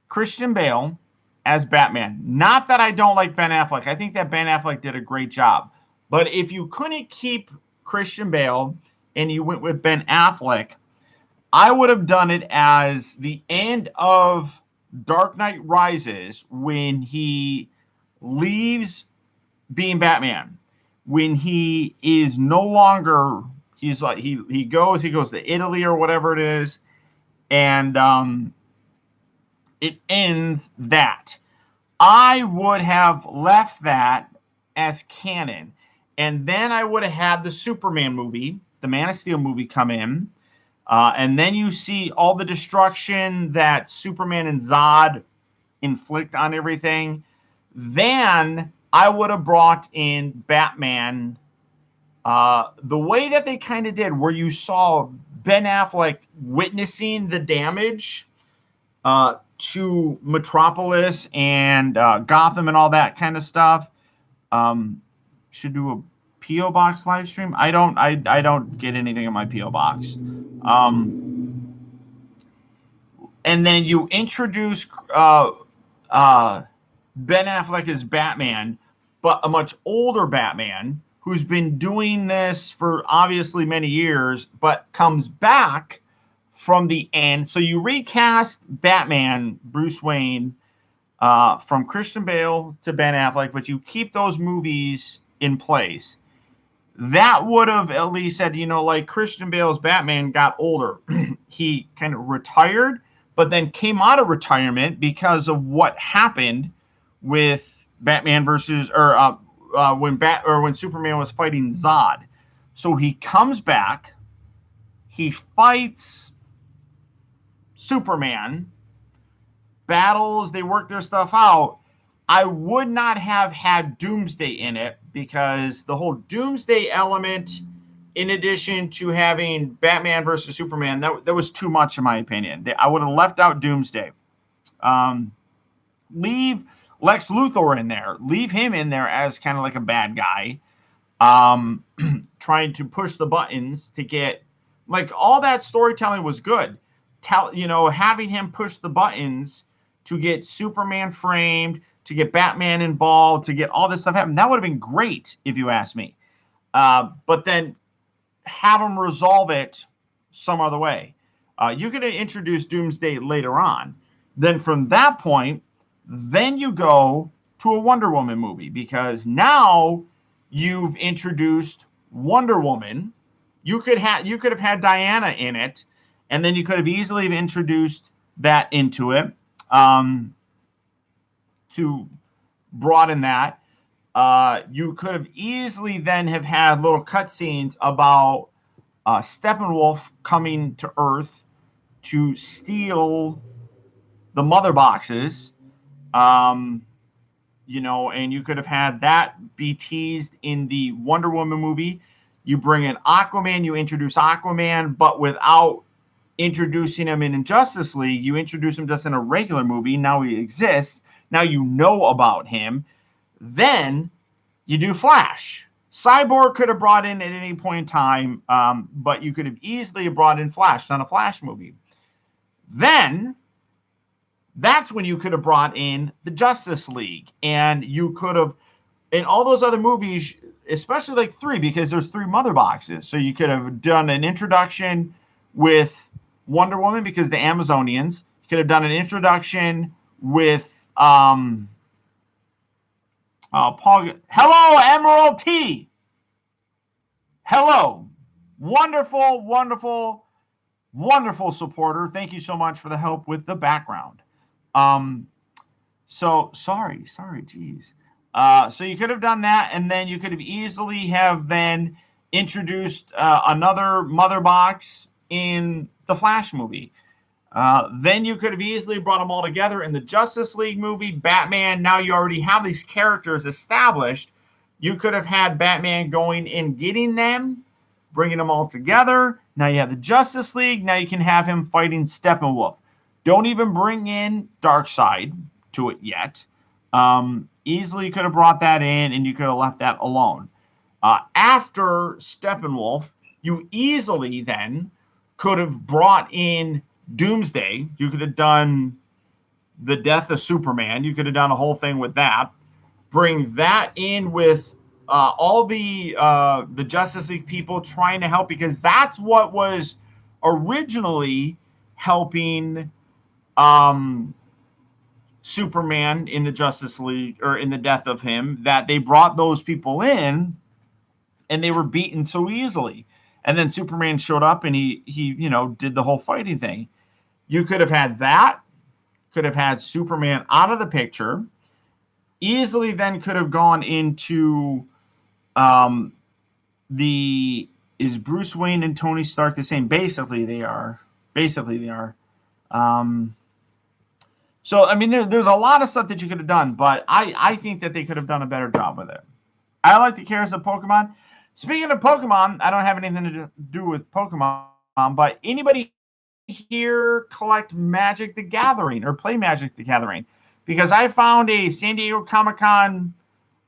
Christian Bale as Batman. Not that I don't like Ben Affleck. I think that Ben Affleck did a great job. But if you couldn't keep Christian Bale and you went with Ben Affleck, I would have done it as the end of Dark Knight Rises when he leaves being Batman. When he is no longer, he's like he goes to Italy or whatever it is, and it ends that. I would have left that as canon, and then I would have had the Superman movie, the Man of Steel movie, come in, and then you see all the destruction that Superman and Zod inflict on everything. Then I would have brought in Batman the way that they kind of did, where you saw Ben Affleck witnessing the damage to Metropolis and Gotham and all that kind of stuff. Should do a P.O. Box live stream. I don't get anything in my P.O. Box. And then you introduce Ben Affleck as Batman, but a much older Batman who's been doing this for obviously many years, but comes back from the end. So you recast Batman, Bruce Wayne, from Christian Bale to Ben Affleck, but you keep those movies in place. That would have at least said, like Christian Bale's Batman got older. He kind of retired, but then came out of retirement because of what happened with Batman versus, when Superman was fighting Zod. So he comes back, he fights Superman, battles, they work their stuff out. I would not have had Doomsday in it because the whole Doomsday element, in addition to having Batman versus Superman, that was too much in my opinion. I would have left out Doomsday. Leave Lex Luthor in there. Leave him in there as kind of like a bad guy. trying to push the buttons to get, like, all that storytelling was good. Having him push the buttons to get Superman framed, to get Batman involved, to get all this stuff happen, that would have been great if you ask me. But then have him resolve it some other way. You could have introduced Doomsday later on. Then from that point, then you go to a Wonder Woman movie, because now you've introduced Wonder Woman. You could have had Diana in it, and then you could have easily introduced that into it, to broaden that. You could have easily then have had little cutscenes about Steppenwolf coming to Earth to steal the mother boxes. And you could have had that be teased in the Wonder Woman movie. You bring in Aquaman, you introduce Aquaman, but without introducing him in Justice League. You introduce him just in a regular movie. Now he exists. Now you know about him. Then you do Flash. Cyborg could have brought in at any point in time, but you could have easily brought in Flash, done a Flash movie. Then that's when you could have brought in the Justice League, and you could have, in all those other movies, especially like 3, because there's 3 mother boxes. So you could have done an introduction with Wonder Woman, because the Amazonians. You could have done an introduction with Paul. Hello, Emerald T. Hello. Wonderful, wonderful, wonderful supporter. Thank you so much for the help with the background. So sorry, geez. So you could have done that, and then you could have easily have then introduced another mother box in the Flash movie. Then you could have easily brought them all together in the Justice League movie. Batman, now you already have these characters established. You could have had Batman going and getting them, bringing them all together. Now you have the Justice League. Now you can have him fighting Steppenwolf. Don't even bring in Darkseid to it yet. Easily could have brought that in, and you could have left that alone. After Steppenwolf, you easily then could have brought in Doomsday. You could have done the death of Superman. You could have done a whole thing with that. Bring that in with all the Justice League people trying to help, because that's what was originally helping Superman in the Justice League, or in the death of him, that they brought those people in and they were beaten so easily. And then Superman showed up and he did the whole fighting thing. You could have had that, could have had Superman out of the picture, easily then could have gone into is Bruce Wayne and Tony Stark the same? Basically they are. So, I mean, there's a lot of stuff that you could have done, but I think that they could have done a better job with it. I like the characters of Pokemon. Speaking of Pokemon, I don't have anything to do with Pokemon, but anybody here collect Magic the Gathering or play Magic the Gathering? Because I found a San Diego Comic-Con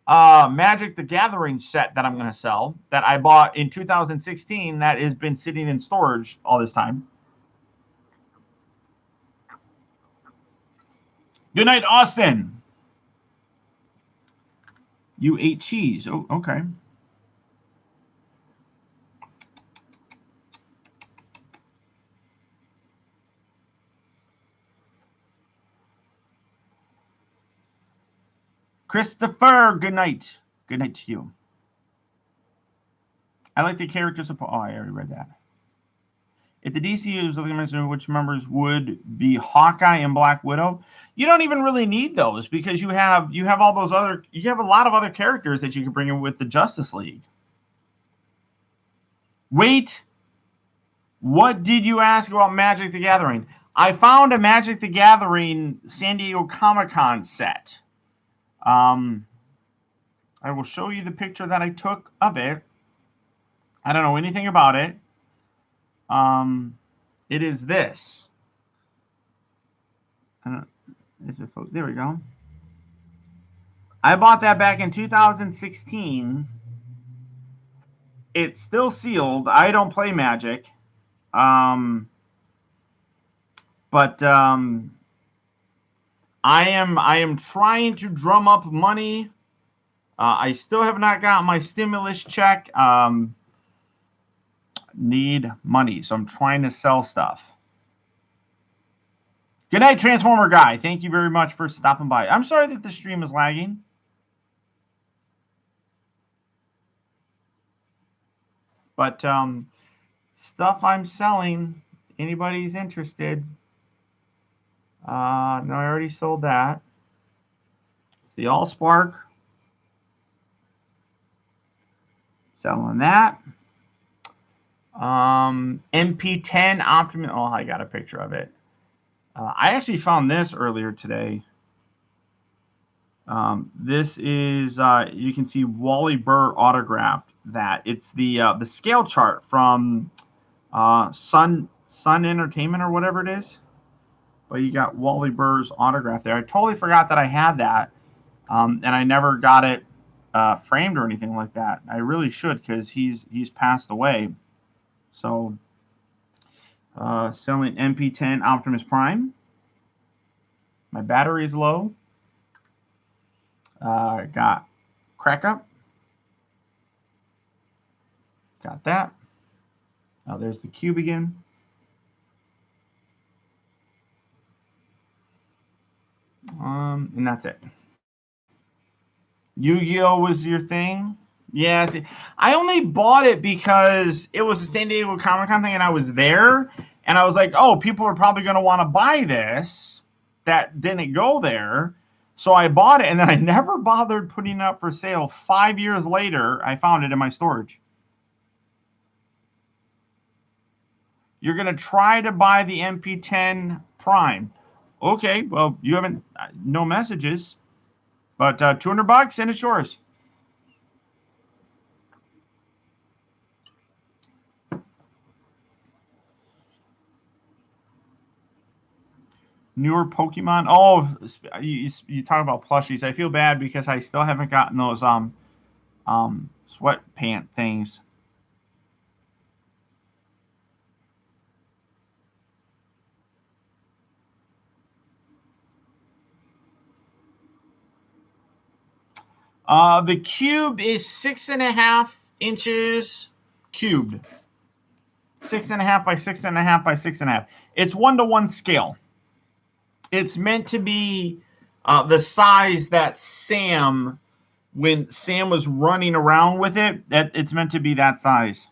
Magic the Gathering set that I'm going to sell, that I bought in 2016, that has been sitting in storage all this time. Good night, Austin. You ate cheese. Oh, okay. Christopher, good night. Good night to you. I like the characters of... Oh, I already read that. If the DC was looking at which members would be Hawkeye and Black Widow, you don't even really need those, because you have all those other... You have a lot of other characters that you can bring in with the Justice League. Wait. What did you ask about Magic the Gathering? I found a Magic the Gathering San Diego Comic-Con set. I will show you the picture that I took of it. I don't know anything about it. It is this. There we go. I bought that back in 2016. It's still sealed. I don't play Magic. But I am trying to drum up money. I still have not got my stimulus check. Need money, so I'm trying to sell stuff. Good night, Transformer Guy. Thank you very much for stopping by. I'm sorry that the stream is lagging. But stuff I'm selling, anybody's interested. No, I already sold that. It's the Allspark. Selling that. MP10 Optimus. Oh, I got a picture of it. I actually found this earlier today. This is you can see Wally Burr autographed that. It's the scale chart from Sun Entertainment or whatever it is. But you got Wally Burr's autograph there. I totally forgot that I had that, and I never got it framed or anything like that. I really should, because he's passed away. So selling MP10 Optimus Prime. My battery is low. Got Crack Up. Got that. Now there's the cube again. And that's it. Yu-Gi-Oh was your thing? Yeah, see, I only bought it because it was a San Diego Comic-Con thing and I was there. And I was like, oh, people are probably going to want to buy this. That didn't go there. So I bought it, and then I never bothered putting it up for sale. 5 years later, I found it in my storage. You're going to try to buy the MP10 Prime. Okay, well, you haven't, no messages. But $200, and it's yours. Newer Pokemon. Oh, you talk about plushies. I feel bad because I still haven't gotten those sweatpant things. The cube is 6.5 inches cubed. 6.5 by 6.5 by 6.5. It's 1-to-1 scale. It's meant to be the size that Sam, when Sam was running around with it, it's meant to be that size.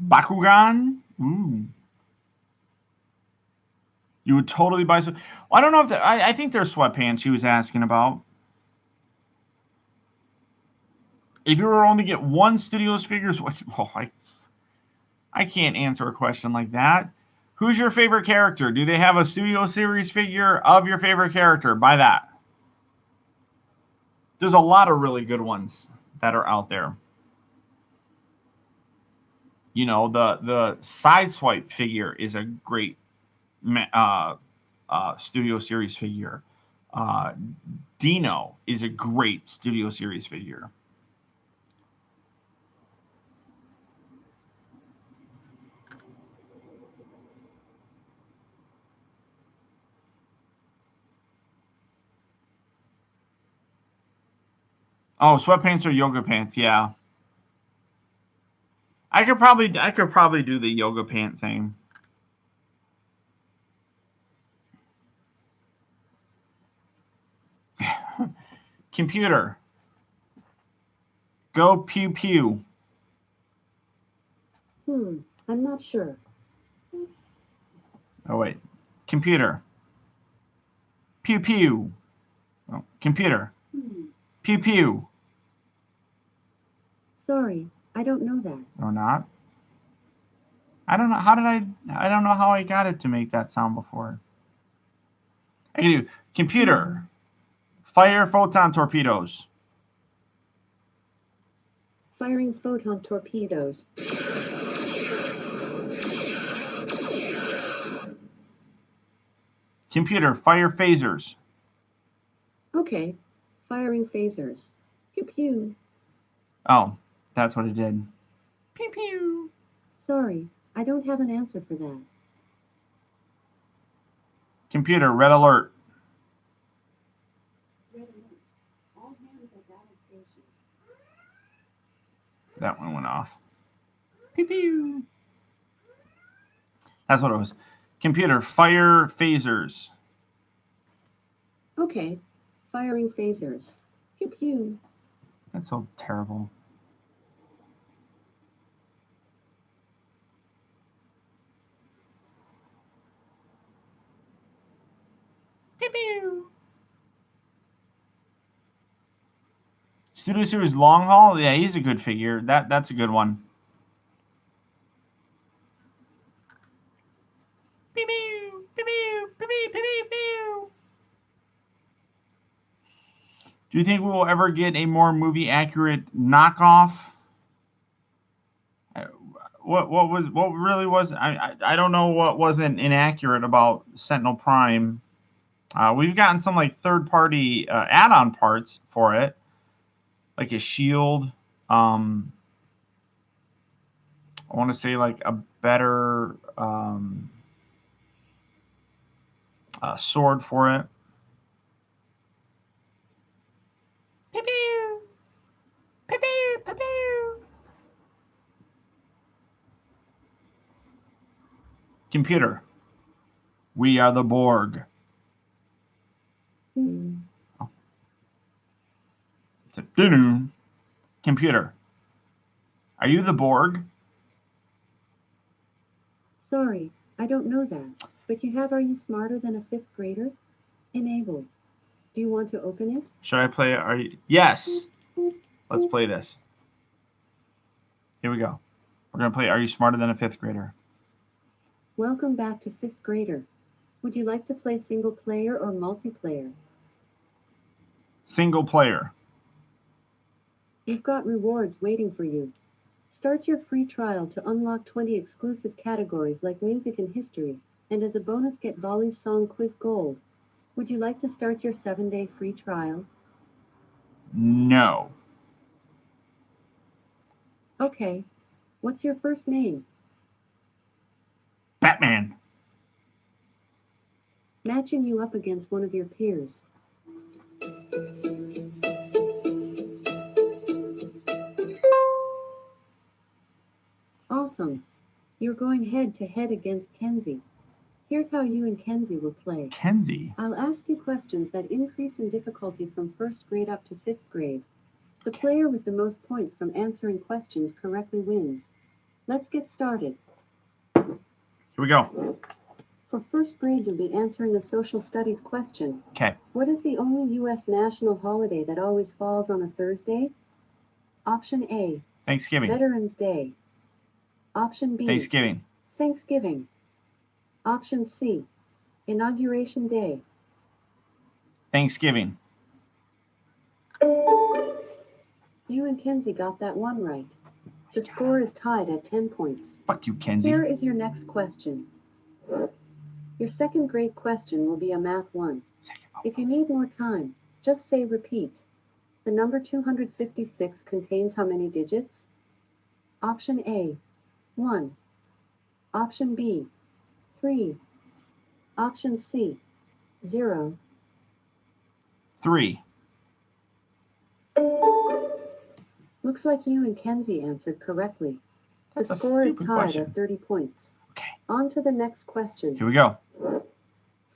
Bakugan. Ooh. You would totally buy some. Well, I don't know if I think they're sweatpants she was asking about. If you were only get one Studios figures, oh, I can't answer a question like that. Who's your favorite character? Do they have a Studio Series figure of your favorite character? Buy that. There's a lot of really good ones that are out there. You know, the Sideswipe figure is a great Studio Series figure. Dino is a great Studio Series figure. Oh, sweatpants or yoga pants? Yeah, I could probably do the yoga pant thing. Computer, go pew pew. I'm not sure. Oh wait, computer. Pew pew. Oh, computer. Pew pew. Sorry, I don't know that. Or not. I don't know. I don't know how I got it to make that sound before. I can do computer. Fire photon torpedoes. Firing photon torpedoes. Computer, fire phasers. Okay. Firing phasers. Pew pew. Oh, that's what it did. Pew pew. Sorry, I don't have an answer for that. Computer, red alert. Red alert. All hands at battle stations. That one went off. Pew pew. That's what it was. Computer, fire phasers. Okay. Firing phasers. Pew pew. That's so terrible. Pew pew. Studio Series Long Haul? Yeah, he's a good figure. That's a good one. Pew pew. Pew pew. Pew pew. Pew pew. Pew. Do you think we will ever get a more movie accurate knockoff? What really was I don't know what wasn't inaccurate about Sentinel Prime. We've gotten some like third party add-on parts for it, like a shield. I want to say like a better sword for it. Pew pew. Pew pew. Pew pew. Computer. We are the Borg. Hmm. Computer. Are you the Borg? Sorry, I don't know that. But you have Are You Smarter Than a Fifth Grader? Enabled. Do you want to open it? Should I play it? Are you? Yes. Let's play this. Here we go. We're going to play Are You Smarter Than a Fifth Grader? Welcome back to Fifth Grader. Would you like to play single player or multiplayer? Single player. You've got rewards waiting for you. Start your free trial to unlock 20 exclusive categories like music and history, and as a bonus get Volley's Song Quiz Gold. Would you like to start your 7-day free trial? No. Okay. What's your first name? Batman. Matching you up against one of your peers. Awesome. You're going head to head against Kenzie. Here's how you and Kenzie will play. Kenzie. I'll ask you questions that increase in difficulty from first grade up to fifth grade. The player with the most points from answering questions correctly wins. Let's get started. Here we go. For first grade, you'll be answering a social studies question. Okay. What is the only U.S. national holiday that always falls on a Thursday? Option A, Thanksgiving. Veterans Day. Option B, Thanksgiving. Thanksgiving. Option C, Inauguration Day. Thanksgiving. You and Kenzie got that one right. The score is tied at 10 points. Fuck you, Kenzie. Here is your next question. Your second grade question will be a Math 1. If you need more time, just say repeat. The number 256 contains how many digits? Option A, 1. Option B, 3. Option C, 0. 3. Looks like you and Kenzie answered correctly. That's The a score is stupid tied question. at 30 points. Okay. On to the next question. Here we go.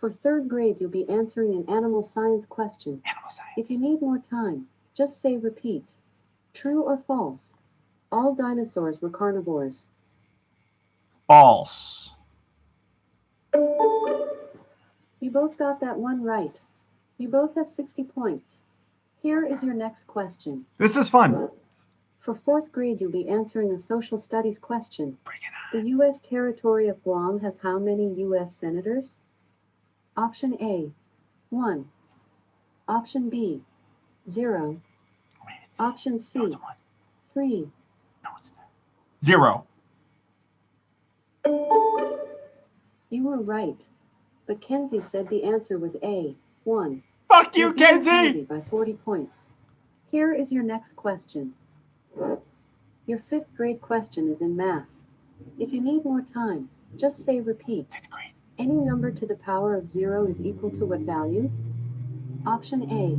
For third grade, you'll be answering an animal science question. Animal science. If you need more time, just say repeat. True or false? All dinosaurs were carnivores. False. You both got that one right. You both have 60 points. Here is your next question. This is fun. For fourth grade, you'll be answering a social studies question. Bring it on. The U.S. territory of Guam has how many U.S. senators? Option A, 1. Option B, 0. Wait, it's, Option C, no, it's 1. 3. No, it's not. 0. You were right, but Kenzie said the answer was A, 1. Fuck You're you, beating Kenzie! by 40 points. Here is your next question. Your 5th grade question is in math. If you need more time, just say repeat. That's great. Any number to the power of 0 is equal to what value? Option A,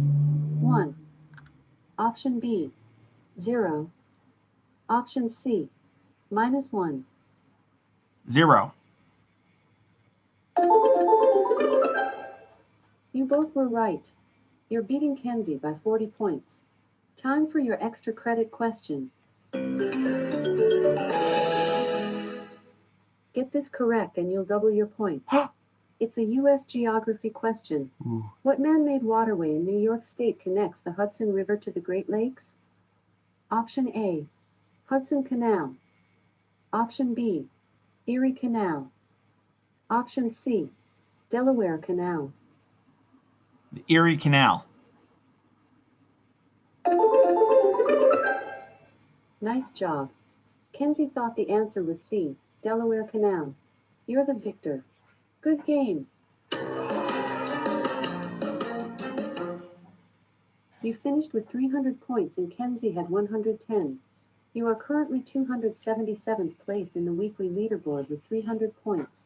1. Option B, 0. Option C, -1. 0. You both were right. You're beating Kenzie by 40 points. Time for your extra credit question. Get this correct and you'll double your points. It's a U.S. geography question. Ooh. What man-made waterway in New York State connects the Hudson River to the Great Lakes? Option A, Hudson Canal. Option B, Erie Canal. Option C, Delaware Canal. The Erie Canal. Nice job. Kenzie thought the answer was C, Delaware Canal. You're the victor. Good game. You finished with 300 points and Kenzie had 110. You are currently 277th place in the weekly leaderboard with 300 points.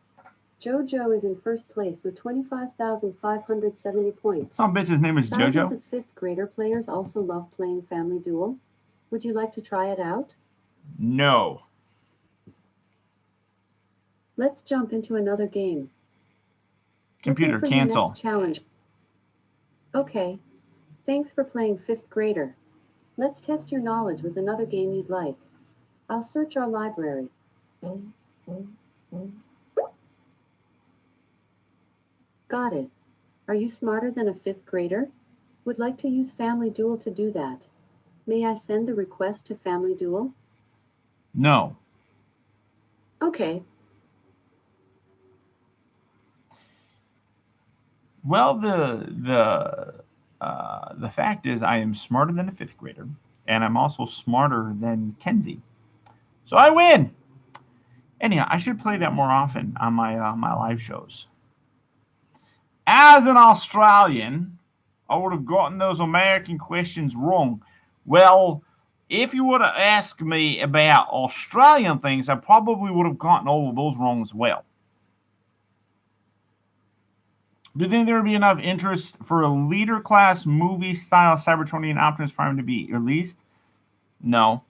JoJo is in first place with 25,570 points. Some bitch's name is Thousands JoJo. of 5th grader players also love playing Family Duel. Would you like to try it out? No. Let's jump into another game. Computer, Looking for your cancel. next challenge. Okay. Thanks for playing 5th grader. Let's test your knowledge with another game you'd like. I'll search our library. Got it. Are you smarter than a 5th grader? Would like to use Family Duel to do that. May I send the request to Family Duel? No. Okay. Well, the fact is I am smarter than a 5th grader, and I'm also smarter than Kenzie. So I win. Anyhow, I should play that more often on my live shows. As an Australian, I would have gotten those American questions wrong. Well, if you would have asked me about Australian things, I probably would have gotten all of those wrong as well. Do you think there would be enough interest for a leader class movie style Cybertronian Optimus Prime to be released? No.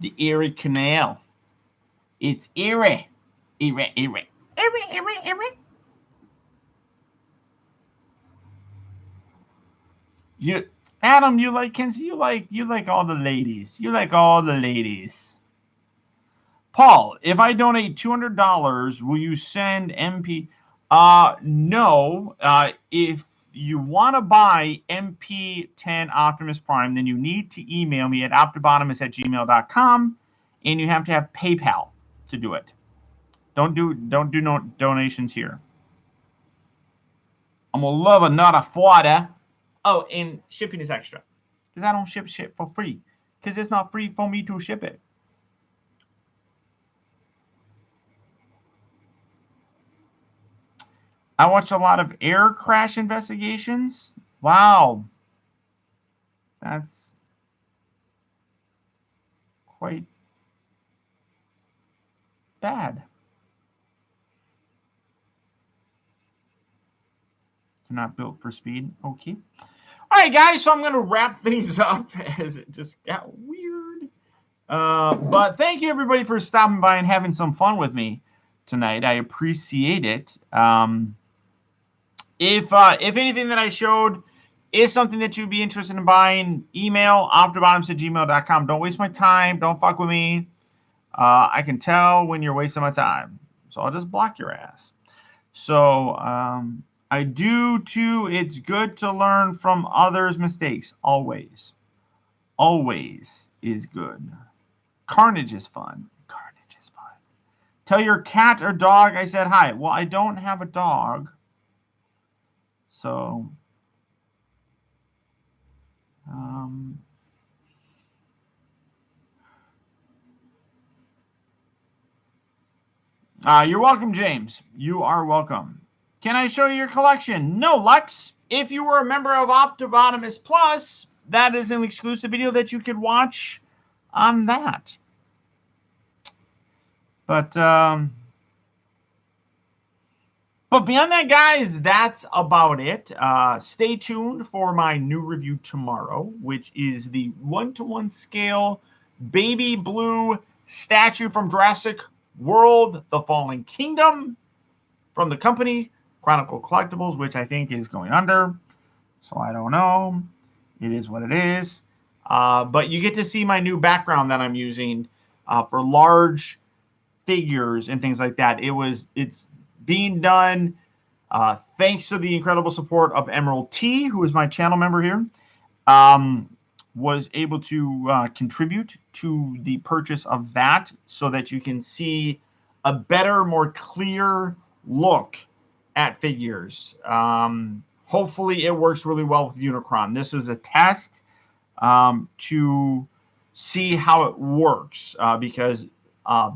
The Erie Canal. It's Erie. Erie, Erie. Erie, Erie, Erie. You, Adam, you like Kenzie? You like all the ladies. You like all the ladies. Paul, if I donate $200, will you send MP? No. If you want to buy MP10 Optimus Prime, then you need to email me at optibotimus@gmail.com, and you have to have PayPal to do it. Don't do no donations here. I'm gonna love another $40. Oh, and shipping is extra, because I don't ship shit for free, because it's not free for me to ship it. I watch a lot of air crash investigations. Wow. That's quite bad. You're not built for speed. Okay. All right, guys. So I'm going to wrap things up as it just got weird. But thank you, everybody, for stopping by and having some fun with me tonight. I appreciate it. If anything that I showed is something that you'd be interested in buying, email optibotimus@gmail.com. Don't waste my time. Don't fuck with me. I can tell when you're wasting my time. So I'll just block your ass. So I do too. It's good to learn from others' mistakes. Always. Always is good. Carnage is fun. Carnage is fun. Tell your cat or dog I said hi. Well, I don't have a dog. So, You're welcome, James. You are welcome. Can I show you your collection? No, Lux. If you were a member of Optibotimus Plus, that is an exclusive video that you could watch on that. But beyond that, guys, that's about it. Stay tuned for my new review tomorrow, which is the 1-to-1 scale baby blue statue from Jurassic World, The Fallen Kingdom, from the company Chronicle Collectibles, which I think is going under. So I don't know. It is what it is. But you get to see my new background that I'm using for large figures and things like that. It's being done thanks to the incredible support of Emerald T, who is my channel member here. Was able to contribute to the purchase of that so that you can see a better, more clear look at figures. Hopefully it works really well with Unicron. This was a test to see how it works because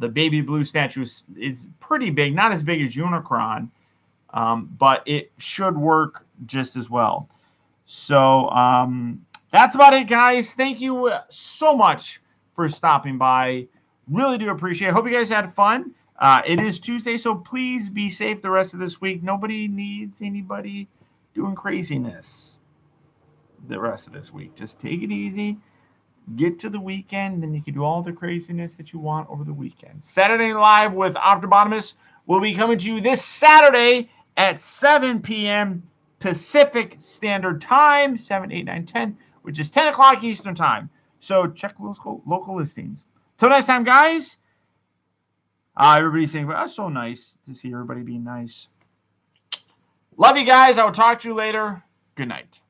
the baby blue statue is pretty big, not as big as Unicron, but it should work just as well. So that's about it, guys. Thank you so much for stopping by. Really do appreciate it. Hope you guys had fun. It is Tuesday, so please be safe the rest of this week. Nobody needs anybody doing craziness the rest of this week. Just take it easy. Get to the weekend, then you can do all the craziness that you want over the weekend. Saturday Live with Optibotimus will be coming to you this Saturday at 7 p.m. Pacific Standard Time, 7, 8, 9, 10, which is 10 o'clock Eastern Time. So check local listings. Till next time, guys. Everybody's saying, well, that's so nice to see everybody being nice. Love you guys. I will talk to you later. Good night.